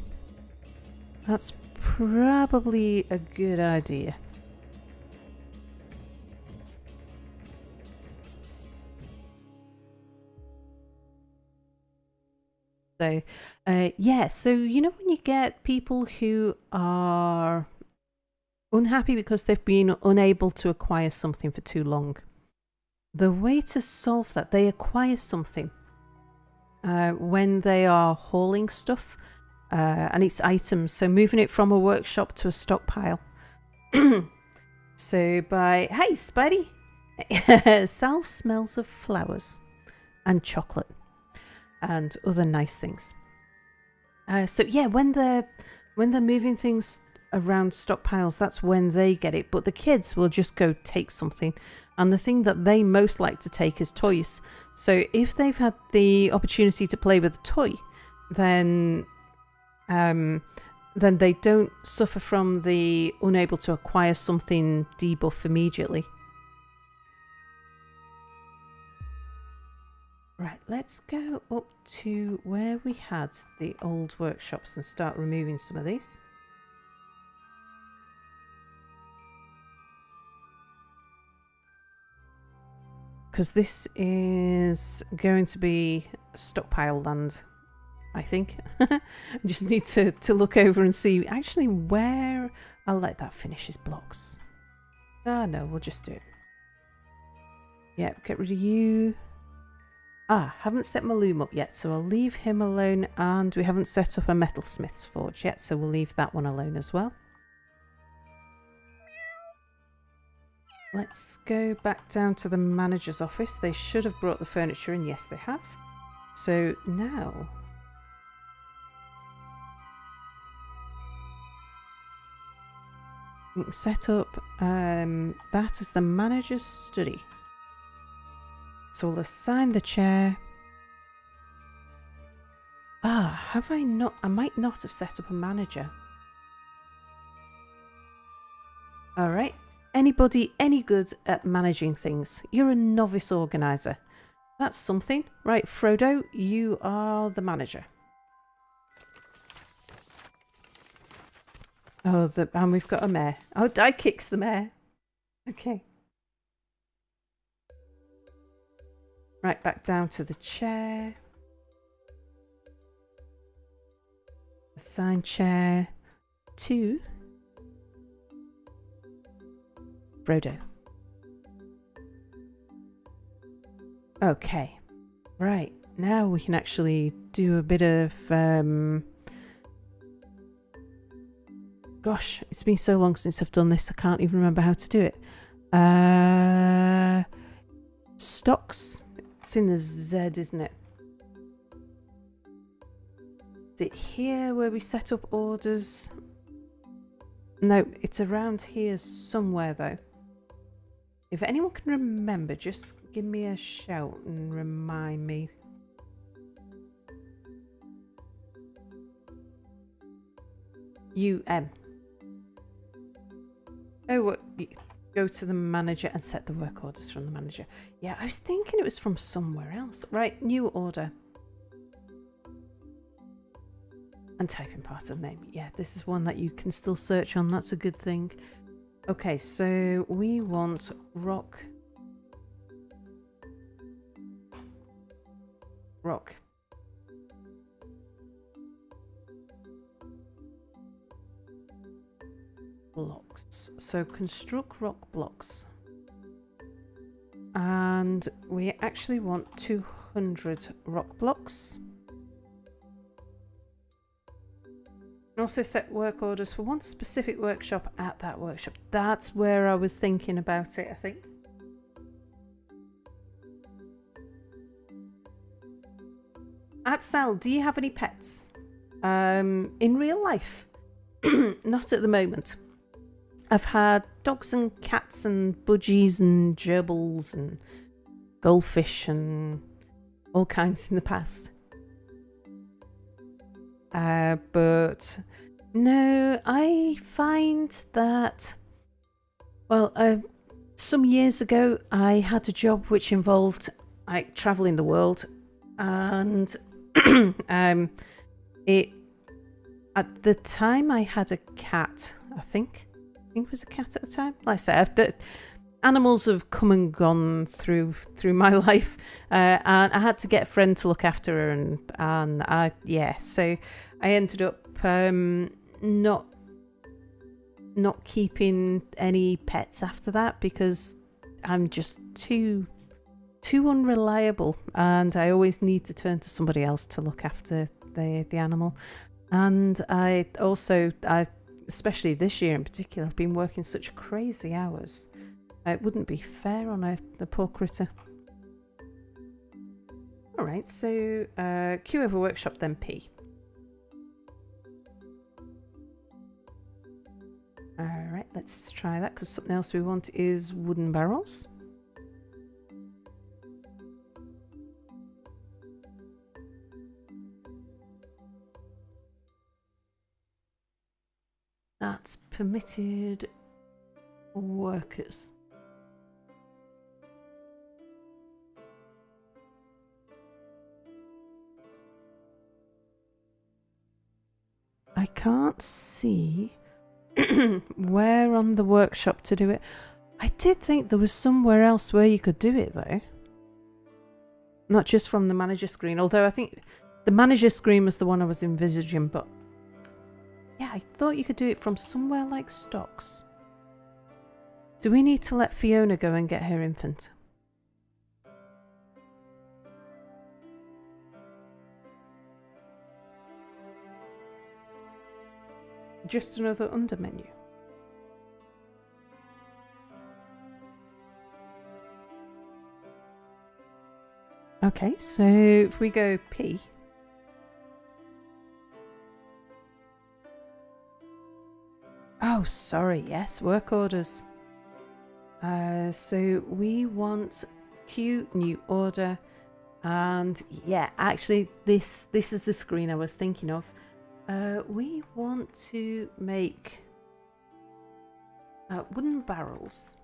[SPEAKER 1] That's probably a good idea. So, yeah, so you know when you get people who are unhappy because they've been unable to acquire something for too long. The way to solve that, they acquire something when they are hauling stuff and it's items, so moving it from a workshop to a stockpile. So by, hey Spidey, Sal smells of flowers and chocolate and other nice things. So yeah, when they're moving things around stockpiles, that's when they get it, but the kids will just go take something, and the thing that they most like to take is toys. So if they've had the opportunity to play with a toy, then they don't suffer from the unable to acquire something debuff immediately. Right, let's go up to where we had the old workshops and start removing some of these. Because this is going to be stockpile land, I think. I just need to look over and see actually where I'll let that finish his blocks. Ah, no, we'll just do it. Yeah, get rid of you. Haven't set my loom up yet, so I'll leave him alone, and we haven't set up a metalsmith's forge yet, so we'll leave that one alone as well. Let's go back down to the manager's office. They should have brought the furniture in. Yes, they have. So now we can set up that as the manager's study. So we'll assign the chair. Have I not? I might not have set up a manager. All right. Anybody any good at managing things? You're a novice organizer. That's something. Right, Frodo, you are the manager. Oh, and we've got a mare. Oh, die kicks the mare. Okay. Right, back down to the chair. Assign chair to Frodo. Okay. Right. now we can actually do a bit of... Gosh, it's been so long since I've done this, I can't even remember how to do it. Stocks. It's in the Z, isn't it? Is it here where we set up orders? No, it's around here somewhere though. If anyone can remember, just give me a shout and remind me. UM. Oh, what? Go to the manager and set the work orders from the manager. Yeah, I was thinking it was from somewhere else. Right, new order. And type in part of the name. Yeah, this is one that you can still search on. That's a good thing. Okay, so we want rock. Blocks. So construct rock blocks. And we actually want 200 rock blocks. And also set work orders for one specific workshop at that workshop. That's where I was thinking about it, I think. At Sal, do you have any pets? In real life? Not at the moment. I've had dogs and cats and budgies and gerbils and goldfish and all kinds in the past. But no, I find that, well, some years ago I had a job which involved like traveling the world, and it at the time I had a cat. I think it was a cat at the time. Like I said, animals have come and gone through my life, and I had to get a friend to look after her, and so I ended up not keeping any pets after that because I'm just too unreliable, and I always need to turn to somebody else to look after the animal. And I especially this year in particular, I've been working such crazy hours. It wouldn't be fair on the poor critter. Alright, so Q over workshop, then P. Alright, let's try that, because something else we want is wooden barrels. That's permitted workers. I can't see where on the workshop to do it. I did think there was somewhere else where you could do it though. Not just from the manager screen, although I think the manager screen was the one I was envisaging, but yeah, I thought you could do it from somewhere like stocks. Do we need to let Fiona go and get her infant? Just another under menu. Okay, so if we go P. Oh, sorry, yes, work orders. So we want Q, new order, and yeah, actually this is the screen I was thinking of. We want to make wooden barrels.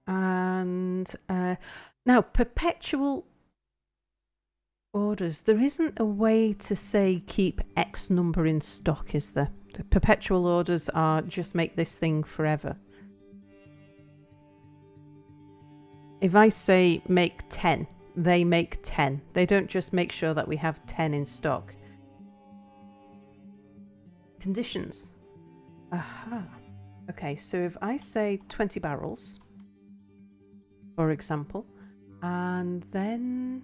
[SPEAKER 1] And now perpetual orders. There isn't a way to say keep X number in stock, is there? The perpetual orders are just make this thing forever. If I say make 10, they make 10. They don't just make sure that we have 10 in stock. Conditions. Aha. Okay, so if I say 20 barrels, for example, and then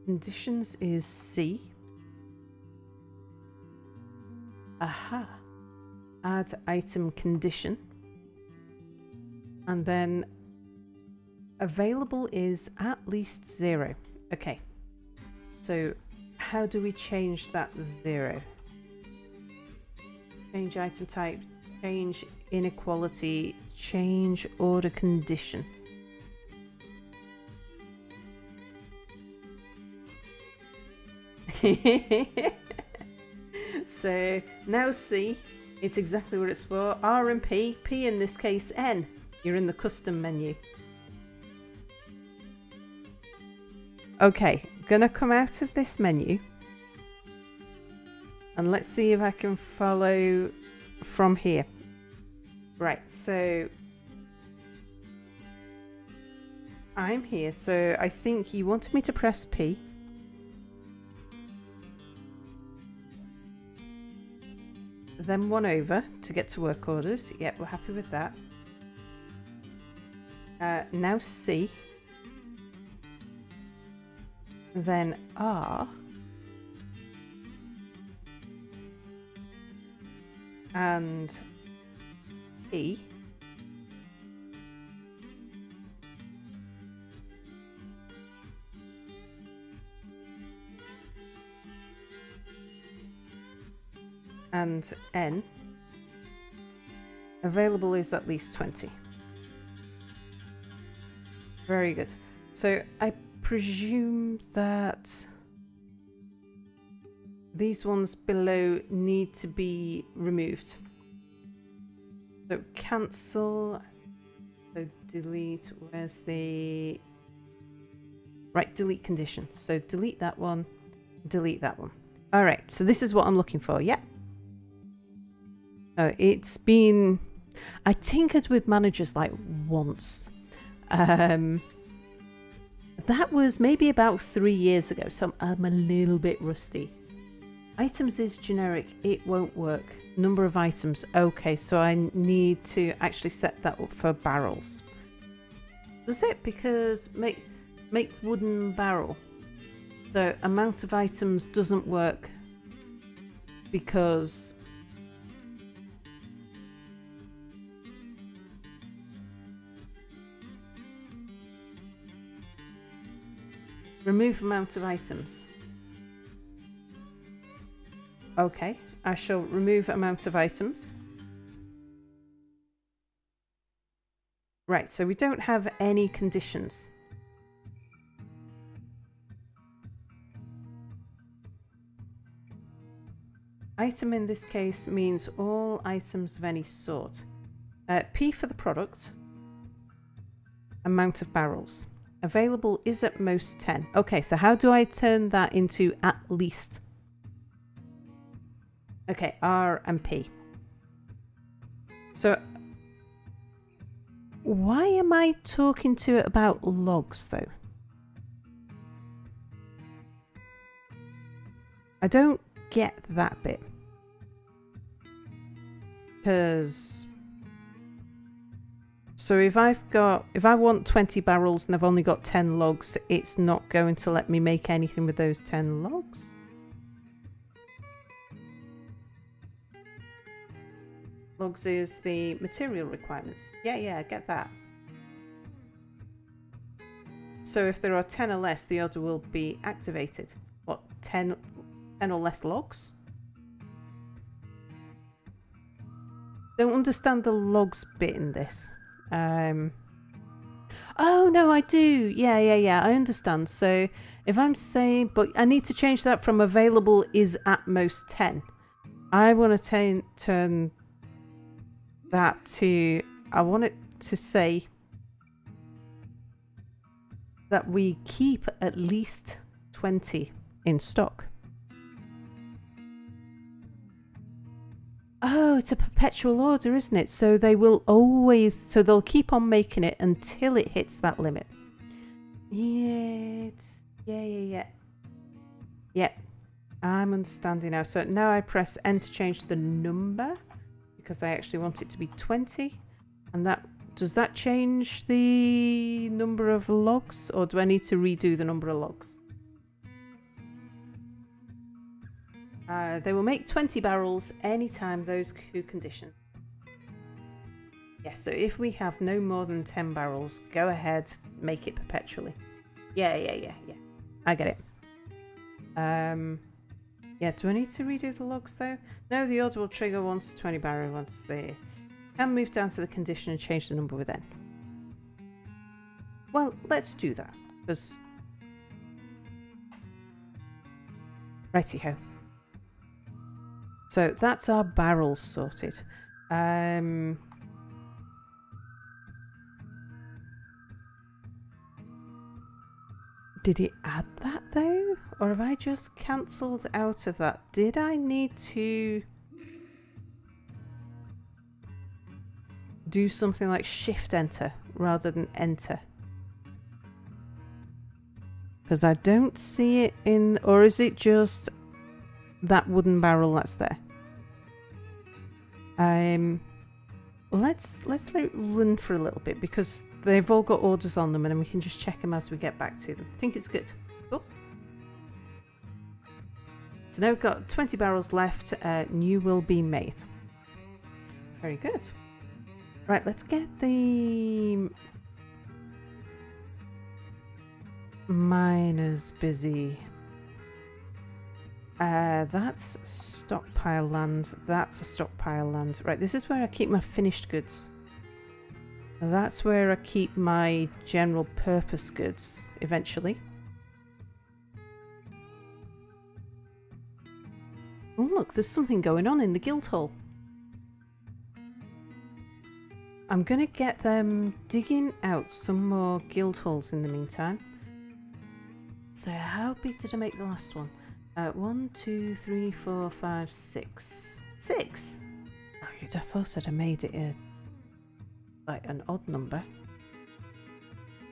[SPEAKER 1] conditions is C. Aha. Add item condition. And then available is at least 0. Okay. So how do we change that 0? Change item type, change inequality, change order condition. So now C, it's exactly what it's for. R and P, P in this case N. You're in the custom menu. Okay, gonna come out of this menu and let's see if I can follow from here. Right, so I'm here, so I think you wanted me to press P. Then 1 over to get to work orders. Yep, we're happy with that. Now C. Then R. And E. And N. Available is at least 20. Very good. So I presume that these ones below need to be removed. So cancel. So delete. Where's the... Right, delete condition. So delete that one. Delete that one. All right. So this is what I'm looking for. Yep. It's been... I tinkered with managers like once. That was maybe about 3 years ago, so I'm a little bit rusty. Items is generic, it won't work. Number of items, okay, so I need to actually set that up for barrels. Does it? Because make wooden barrel. The amount of items doesn't work because remove amount of items. Okay, I shall remove amount of items. Right, so we don't have any conditions. Item in this case means all items of any sort. P for the product. Amount of barrels. Available is at most 10. Okay, so how do I turn that into at least? Okay, R and P. So why am I talking to it about logs though? I don't get that bit. Because so if I want 20 barrels and I've only got 10 logs, it's not going to let me make anything with those 10 logs. Logs is the material requirements. Yeah, I get that. So if there are 10 or less, the order will be activated. What, 10 or less logs? Don't understand the logs bit in this. Oh no, I do. Yeah, I understand. So if I'm saying, but I need to change that from available is at most 10. I want to turn that to, I want it to say that we keep at least 20 in stock. Oh, it's a perpetual order, isn't it? So they will always, so they'll keep on making it until it hits that limit. Yeah, yeah. Yep. I'm understanding now. So now I press N to change the number because I actually want it to be 20. And that does that change the number of logs, or do I need to redo the number of logs? They will make 20 barrels anytime those two conditions. Yes, so if we have no more than 10 barrels, go ahead, make it perpetually. Yeah. I get it. Yeah, do I need to redo the logs though? No, the order will trigger once 20 barrels once they can move down to the condition and change the number with N. Well, let's do that, because... Righty-ho. So that's our barrels sorted. Did it add that though? Or have I just cancelled out of that? Did I need to do something like shift enter rather than enter? Because I don't see it in... Or is it just that wooden barrel that's there? Let's let it run for a little bit because they've all got orders on them and then we can just check them as we get back to them. I think it's good. Cool. So now we've got 20 barrels left. New will be made. Very good. Right, let's get the miners busy. That's stockpile land. That's a stockpile land. Right, this is where I keep my finished goods. That's where I keep my general purpose goods eventually. Oh look, there's something going on in the guild hall. I'm gonna get them digging out some more guild halls in the meantime. So how big did I make the last one? 1, 2, 3, 4, 5, 6. 6? Oh, you'd have thought I'd have made it like an odd number.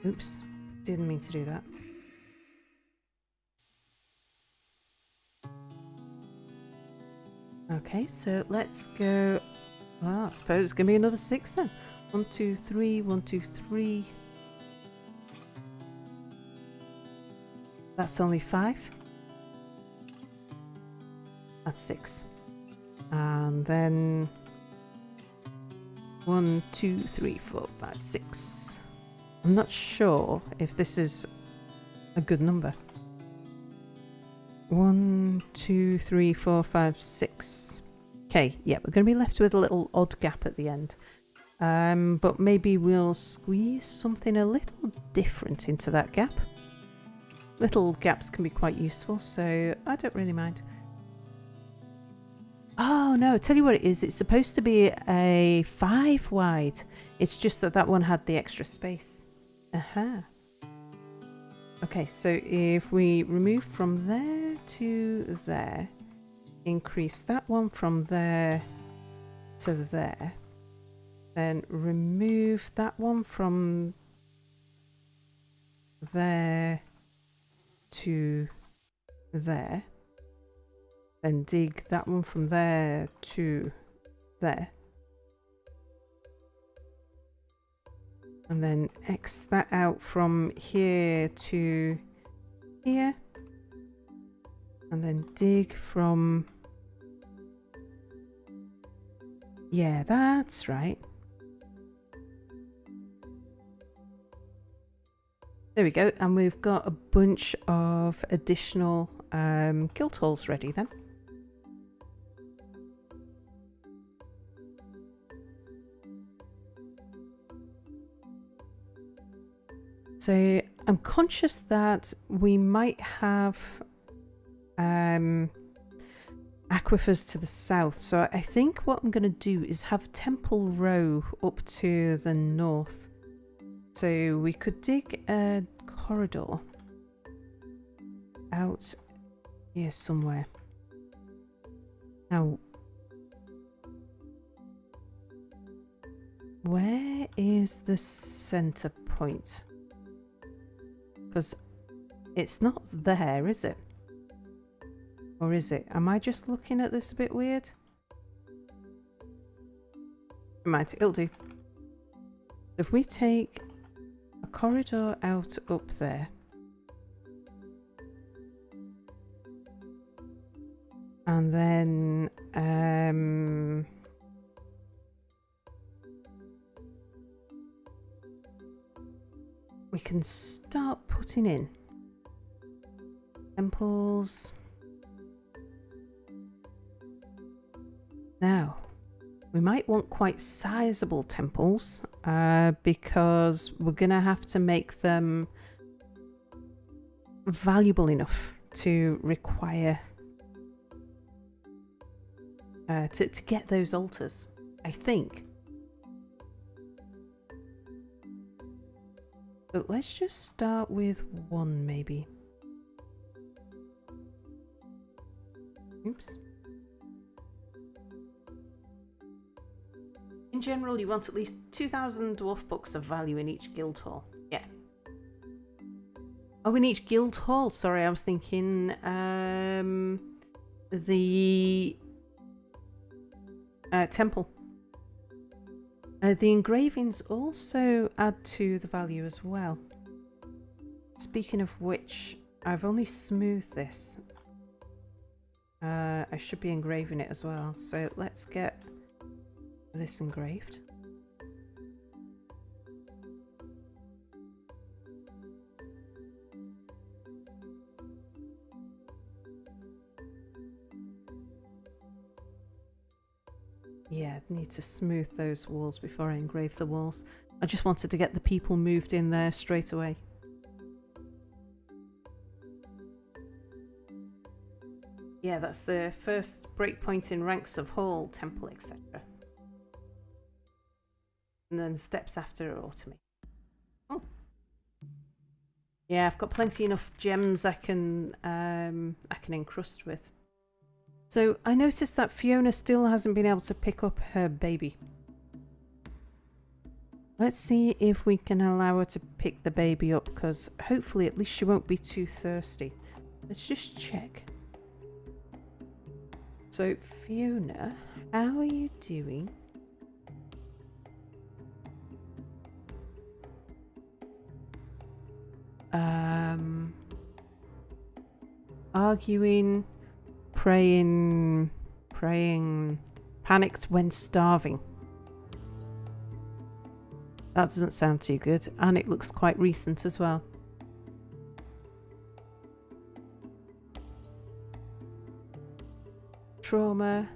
[SPEAKER 1] Oops, didn't mean to do that. Okay, so let's go. Well, I suppose it's going to be another 6 then. 1, 2, 3, 1, 2, 3. That's only 5. That's 6. And then 1, 2, 3, 4, 5, 6. I'm not sure if this is a good number. 1, 2, 3, 4, 5, 6. Okay, yeah, we're going to be left with a little odd gap at the end. But maybe we'll squeeze something a little different into that gap. Little gaps can be quite useful, so I don't really mind. Oh no, tell you what it is, it's supposed to be a 5 wide. It's just that that one had the extra space. Aha. Okay, so if we remove from there to there, increase that one from there to there, then remove that one from there to there, then dig that one from there to there, and then X that out from here to here, and then dig from... Yeah, that's right. There we go, and we've got a bunch of additional guild halls ready then. So I'm conscious that we might have aquifers to the south, so I think what I'm going to do is have Temple Row up to the north. So we could dig a corridor out here somewhere. Now, where is the center point? Because it's not there, is it? Or is it? Am I just looking at this a bit weird? It'll do. If we take a corridor out up there, and then we can start putting in temples. Now, we might want quite sizable temples because we're going to have to make them valuable enough to require to get those altars, I think. But let's just start with one, maybe. Oops. In general, you want at least 2,000 dwarf books of value in each guild hall. Yeah. Oh, in each guild hall. Sorry, I was thinking the temple. The engravings also add to the value as well. Speaking of which, I've only smoothed this. I should be engraving it as well. So let's get this engraved. Yeah, I need to smooth those walls before I engrave the walls. I just wanted to get the people moved in there straight away. Yeah, that's the first breakpoint in ranks of hall, temple, etc. And then the steps after are automate. Oh. Yeah, I've got plenty enough gems I can encrust with. So I noticed that Fiona still hasn't been able to pick up her baby. Let's see if we can allow her to pick the baby up, because hopefully at least she won't be too thirsty. Let's just check. So Fiona, how are you doing? Arguing, praying, panicked when starving. That doesn't sound too good, and it looks quite recent as well. Trauma.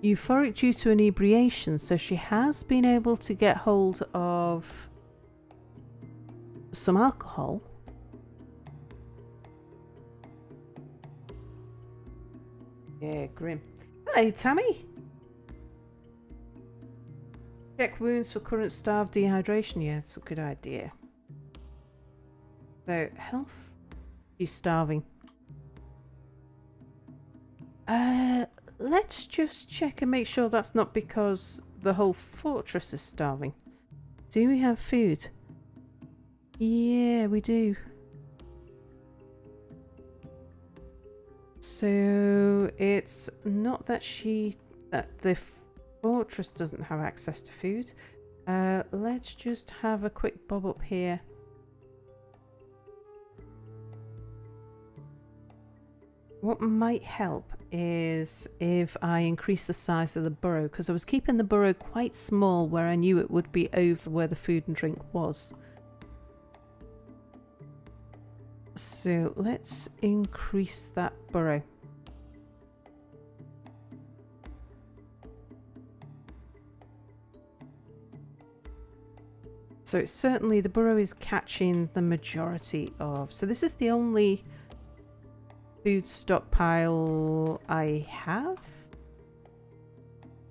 [SPEAKER 1] Euphoric due to inebriation, so she has been able to get hold of some alcohol. Yeah, grim. Hello, Tammy. Check wounds for current starved dehydration. Yeah, it's a good idea. So, health. She's starving. Let's just check and make sure that's not because the whole fortress is starving. Do we have food? Yeah, we do. So it's not that the fortress doesn't have access to food. Let's just have a quick bob up here. What might help is if I increase the size of the burrow, because I was keeping the burrow quite small where I knew it would be over where the food and drink was. So let's increase that burrow. So it's certainly, the burrow is catching the majority of. So this is the only food stockpile I have.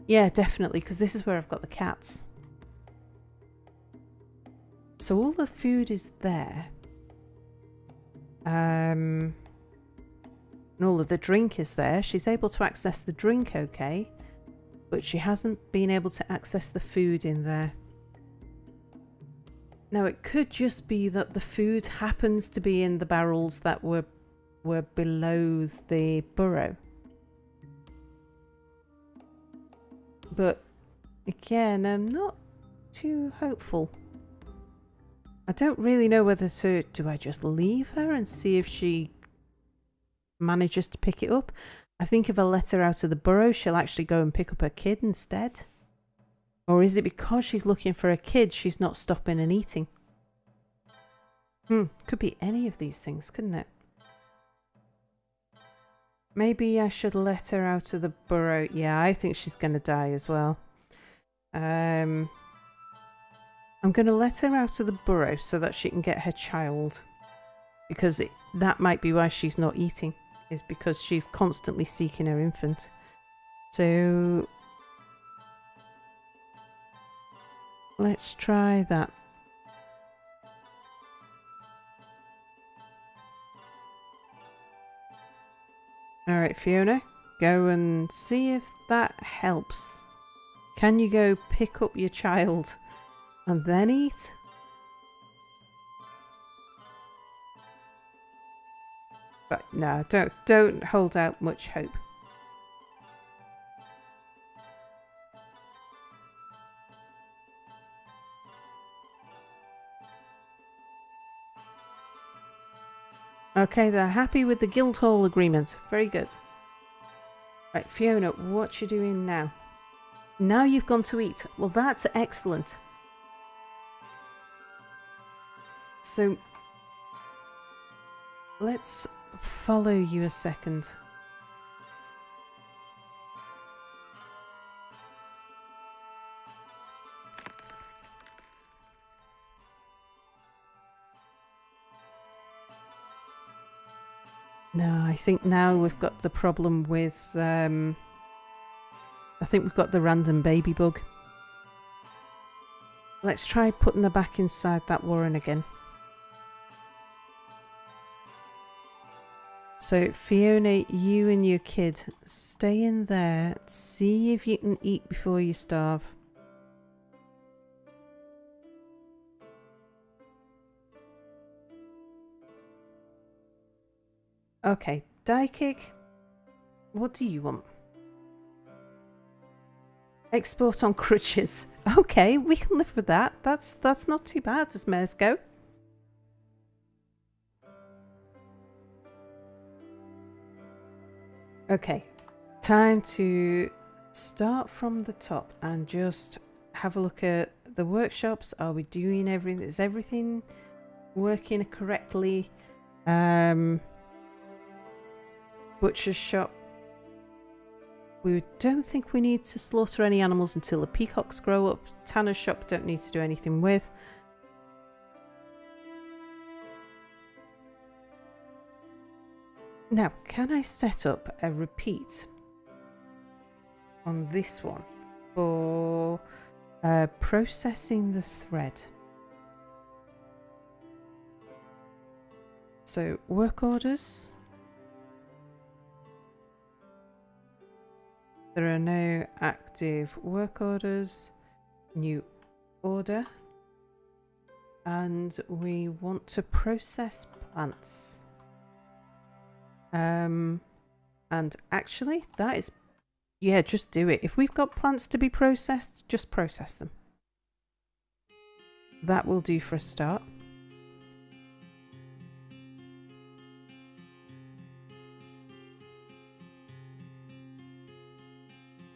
[SPEAKER 1] Yeah, definitely, because this is where I've got the cats. So all the food is there. And all of the drink is there. She's able to access the drink okay, but she hasn't been able to access the food in there. Now it could just be that the food happens to be in the barrels that were were below the burrow. But again, I'm not too hopeful. I don't really know whether to... Do I just leave her and see if she manages to pick it up? I think if I let her out of the burrow, she'll actually go and pick up her kid instead. Or is it because she's looking for a kid, she's not stopping and eating? Could be any of these things, couldn't it? Maybe I should let her out of the burrow. Yeah, I think she's going to die as well. I'm going to let her out of the burrow so that she can get her child. Because that might be why she's not eating. Is because she's constantly seeking her infant. So... let's try that. Alright, Fiona. Go and see if that helps. Can you go pick up your child and then eat? But no, don't hold out much hope. Okay, they're happy with the Guildhall agreement. Very good. Right, Fiona, what you doing now? Now you've gone to eat. Well, that's excellent. So, let's follow you a second. No, I think now we've got the problem with, I think we've got the random baby bug. Let's try putting her back inside that warren again. So, Fiona, you and your kid, stay in there. See if you can eat before you starve. Okay, die kick. What do you want? Export on crutches. Okay, we can live with that. That's not too bad as mares go. Okay, time to start from the top and just have a look at the workshops. Are we doing everything? Is everything working correctly? Butcher's shop. We don't think we need to slaughter any animals until the peacocks grow up. Tanner's shop don't need to do anything with. Now, can I set up a repeat on this one for processing the thread? So, work orders. There are no active work orders. New order. And we want to process plants. And actually, that is... yeah, just do it. If we've got plants to be processed, just process them. That will do for a start.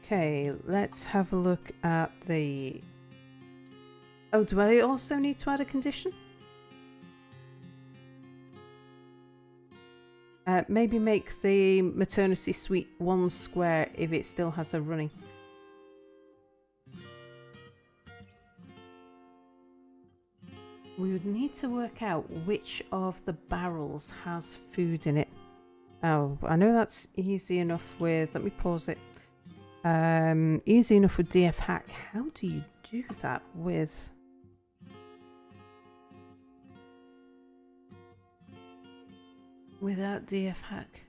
[SPEAKER 1] Okay, let's have a look at the... oh, do I also need to add a condition? Maybe make the maternity suite 1 square if it still has a running. We would need to work out which of the barrels has food in it. Oh, I know that's easy enough with... let me pause it. Easy enough with DF hack. How do you do that with... without DF hack?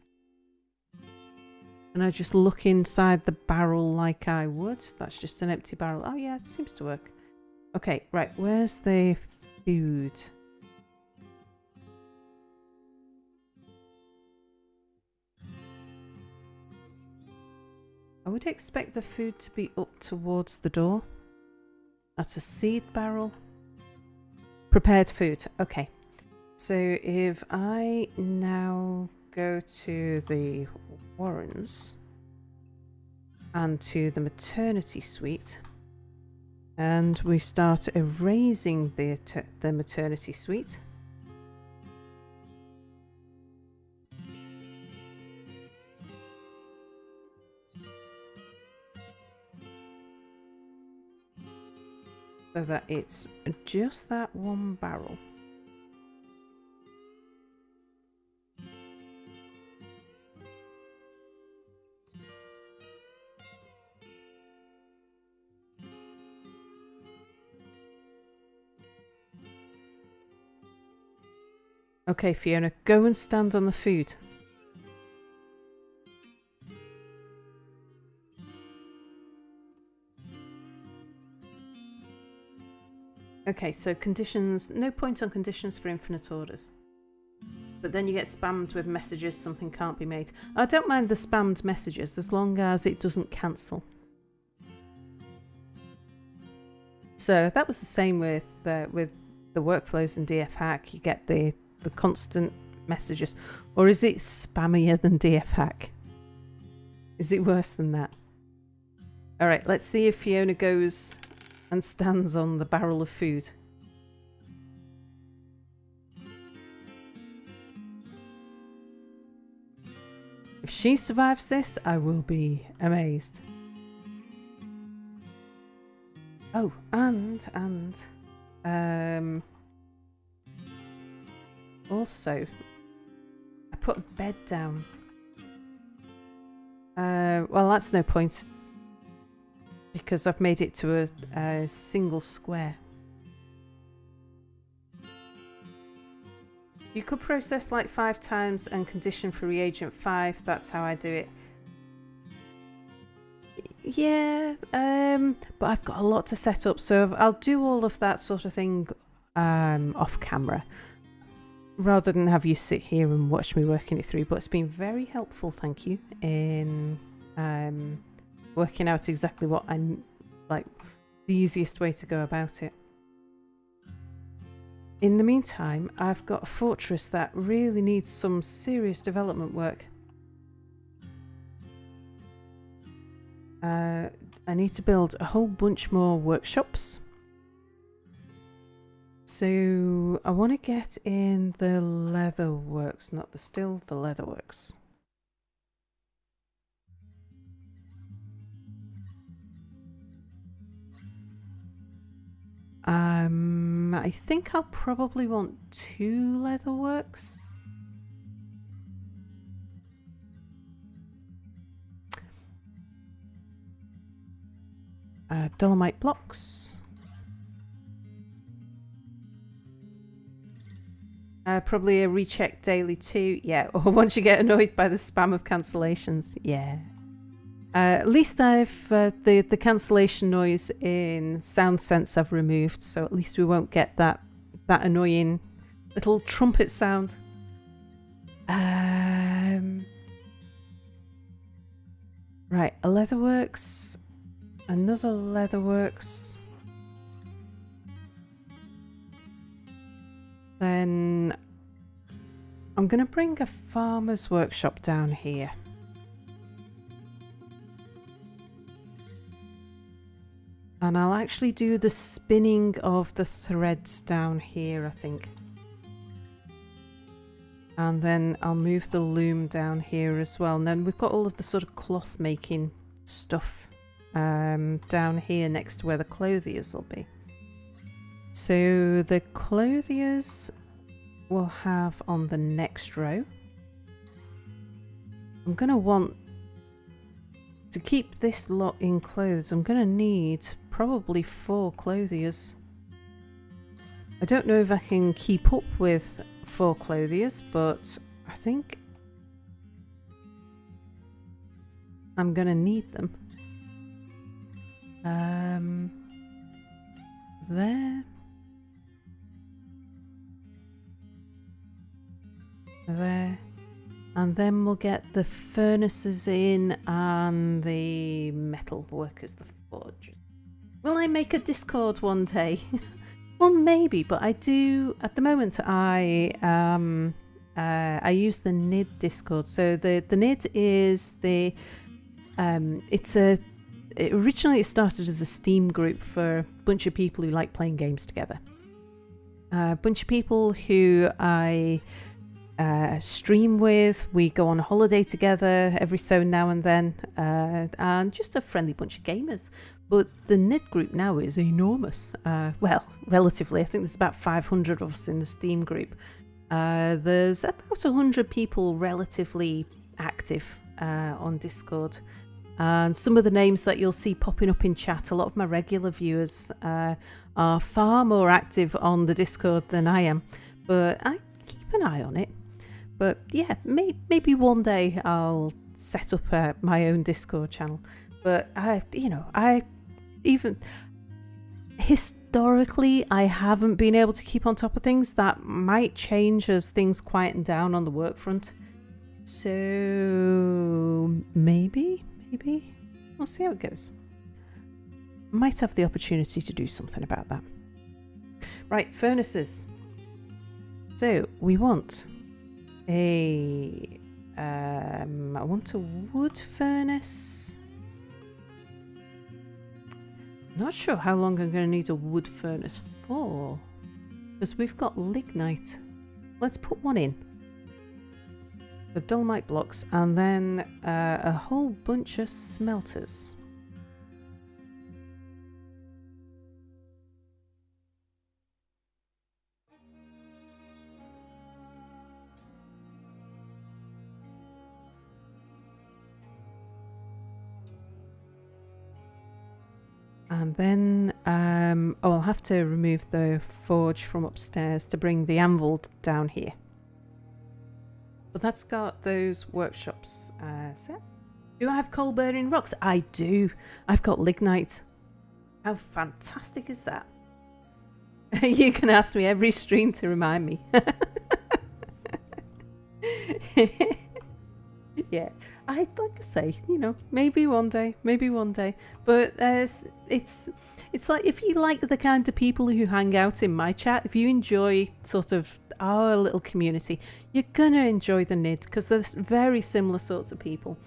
[SPEAKER 1] And I just look inside the barrel like I would. That's just an empty barrel. Oh yeah, it seems to work. Okay, right, where's the food? I would expect the food to be up towards the door. That's a seed barrel. Prepared food. Okay. So if I now go to the Warrens and to the maternity suite, and we start erasing the maternity suite. So that it's just that one barrel. Okay, Fiona, go and stand on the food. Okay, so conditions, no point on conditions for infinite orders. But then you get spammed with messages, something can't be made. I don't mind the spammed messages as long as it doesn't cancel. So that was the same with the workflows in DF Hack. You get the constant messages. Or is it spammier than DF Hack? Is it worse than that? Alright, let's see if Fiona goes and stands on the barrel of food. If she survives this, I will be amazed. Oh, and also, I put a bed down. Well, that's no point because I've made it to a single square. You could process like 5 times and condition for reagent 5. That's how I do it. Yeah, but I've got a lot to set up, so I'll do all of that sort of thing off camera rather than have you sit here and watch me working it through. But it's been very helpful, thank you, in working out exactly what I'm like, the easiest way to go about it. In the meantime, I've got a fortress that really needs some serious development work. I need to build a whole bunch more workshops. So I want to get in the leather works, not the steel, the leather works. I think I'll probably want 2 leather works. Dolomite blocks. Probably a recheck daily too. Yeah, or once you get annoyed by the spam of cancellations. Yeah. At least I've the cancellation noise in Sound Sense I've removed, so at least we won't get that annoying little trumpet sound. Right, a leatherworks, another leatherworks. Then I'm going to bring a farmer's workshop down here. And I'll actually do the spinning of the threads down here, I think. And then I'll move the loom down here as well. And then we've got all of the sort of cloth making stuff down here next to where the clothiers will be. So the clothiers will have on the next row. I'm going to want to keep this lot in clothes. I'm going to need probably 4 clothiers. I don't know if I can keep up with 4 clothiers, but I think I'm going to need them. There, And then we'll get the furnaces in and the metal workers, the forges. Will I make a Discord one day? Well, maybe, but I do at the moment. I use the NID Discord. So the NID is the originally it started as a Steam group for a bunch of people who like playing games together. A bunch of people who I stream with. We go on a holiday together every so now and then, and just a friendly bunch of gamers. But the NID group now is enormous. Well, relatively. I think there's about 500 of us in the Steam group. There's about 100 people relatively active on Discord. And some of the names that you'll see popping up in chat, a lot of my regular viewers are far more active on the Discord than I am. But I keep an eye on it. But yeah, maybe one day I'll set up my own Discord channel. But even historically, I haven't been able to keep on top of things. That might change as things quieten down on the work front. So maybe we'll see how it goes. Might have the opportunity to do something about that. Right, furnaces. So we want I want a wood furnace. Not sure how long I'm going to need a wood furnace for, because we've got lignite. Let's put one in. The dolomite blocks, and then a whole bunch of smelters. And then I'll have to remove the forge from upstairs to bring the anvil down here. But that's got those workshops set. Do I have coal burning rocks? I do. I've got lignite. How fantastic is that? You can ask me every stream to remind me. Yeah, like I say, maybe one day. But it's like, if you like the kind of people who hang out in my chat, if you enjoy sort of our little community, you're gonna enjoy the NID, because they're very similar sorts of people.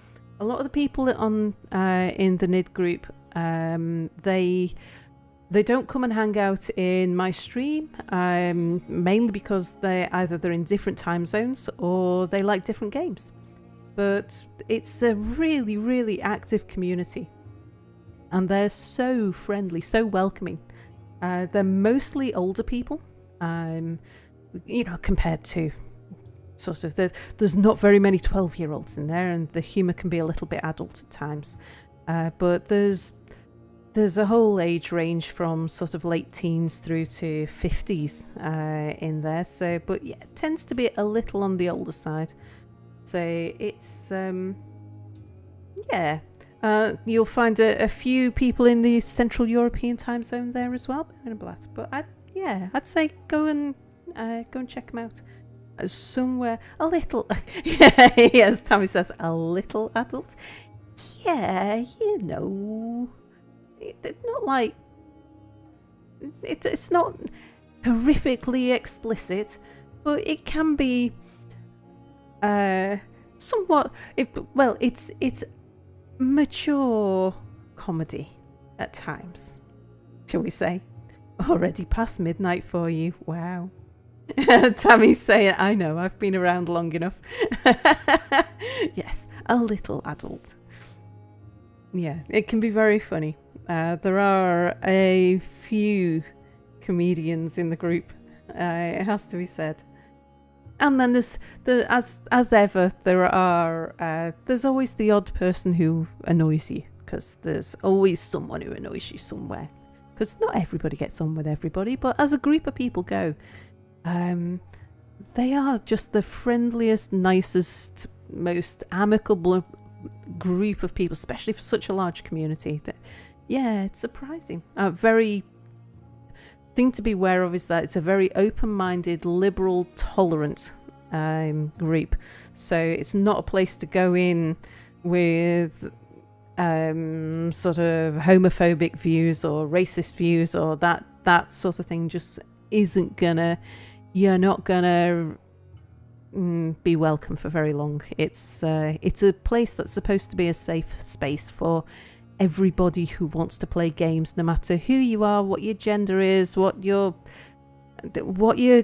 [SPEAKER 1] A lot of the people on in the NID group, they don't come and hang out in my stream, mainly because they're in different time zones or they like different games. But it's a really, really active community, and they're so friendly, so welcoming. They're mostly older people, compared to sort of there's not very many 12-year-olds in there, and the humour can be a little bit adult at times. But there's a whole age range from sort of late teens through to 50s in there. So, but yeah, it tends to be a little on the older side. So it's you'll find a few people in the Central European time zone there as well. But I'd say go and check them out. Somewhere a little, as Tammy says, a little adult. Yeah, it's not like it's not horrifically explicit, but it can be. Somewhat. It's mature comedy at times, shall we say? Already past midnight for you. Wow. Tammy's saying, I know, I've been around long enough. Yes, a little adult. Yeah, it can be very funny. There are a few comedians in the group. It has to be said. And then there's as ever, there's always the odd person who annoys you, because there's always someone who annoys you somewhere. Because not everybody gets on with everybody, but as a group of people go, they are just the friendliest, nicest, most amicable group of people, especially for such a large community. Yeah, it's surprising. Very thing to be aware of is that it's a very open-minded, liberal, tolerant group. So it's not a place to go in with sort of homophobic views or racist views or that sort of thing. Just isn't gonna, you're not gonna be welcome for very long. It's a place that's supposed to be a safe space for everybody who wants to play games, no matter who you are, what your gender is, what your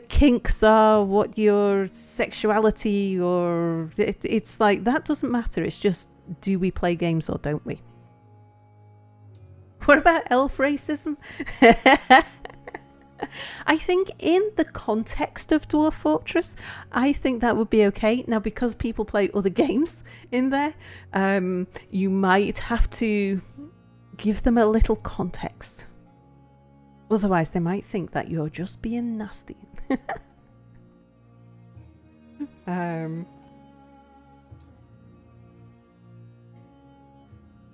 [SPEAKER 1] kinks are, what your sexuality, or it's like that doesn't matter. It's just, do we play games or don't we? What about elf racism? I think in the context of Dwarf Fortress, I think that would be okay. Now, because people play other games in there, you might have to give them a little context. Otherwise, they might think that you're just being nasty.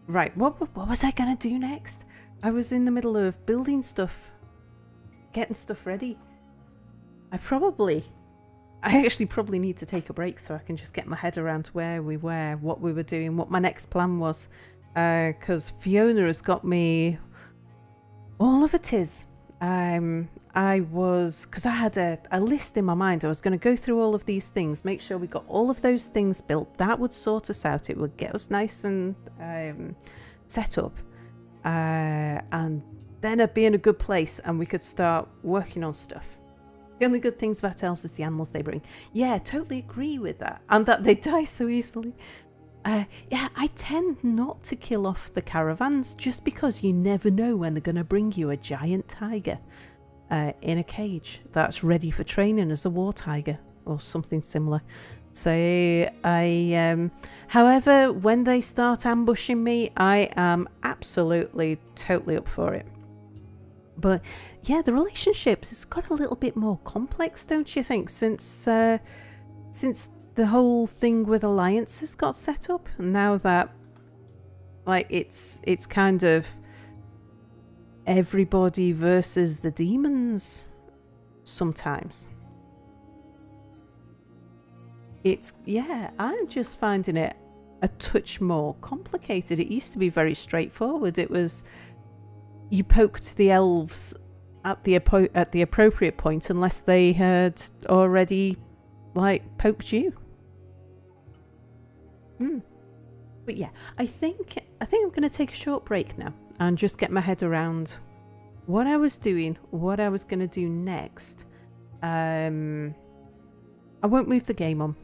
[SPEAKER 1] Right, what was I going to do next? I was in the middle of building stuff. Getting stuff ready. I actually probably need to take a break so I can just get my head around where we were, what we were doing, what my next plan was. Because Fiona has got me all of it is. Because I had a list in my mind. I was going to go through all of these things, make sure we got all of those things built. That would sort us out. It would get us nice and set up. And then I'd be in a good place and we could start working on stuff. The only good things about elves is the animals they bring. Yeah, totally agree with that. And that they die so easily. Yeah, I tend not to kill off the caravans just because you never know when they're going to bring you a giant tiger in a cage that's ready for training as a war tiger or something similar. So however, when they start ambushing me, I am absolutely totally up for it. But yeah, the relationships, it's got a little bit more complex, don't you think, since the whole thing with alliances got set up. And now that, like, it's kind of everybody versus the demons sometimes. I'm just finding it a touch more complicated. It used to be very straightforward. It was, you poked the elves at the appropriate point unless they had already, like, poked you. But yeah, I think I'm going to take a short break now and just get my head around what I was doing, what I was going to do next. I won't move the game on,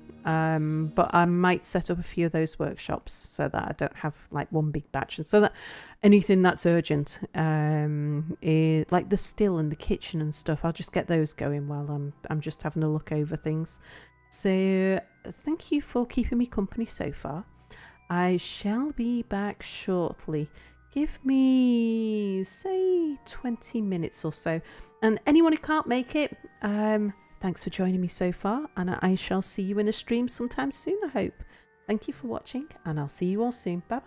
[SPEAKER 1] but I might set up a few of those workshops so that I don't have like one big batch, and so that anything that's urgent, like the still in the kitchen and stuff, I'll just get those going while I'm just having a look over things. So thank you for keeping me company so far. I shall be back shortly. Give me, say, 20 minutes or so. And anyone who can't make it, thanks for joining me so far. And I shall see you in a stream sometime soon, I hope. Thank you for watching, and I'll see you all soon. Bye-bye.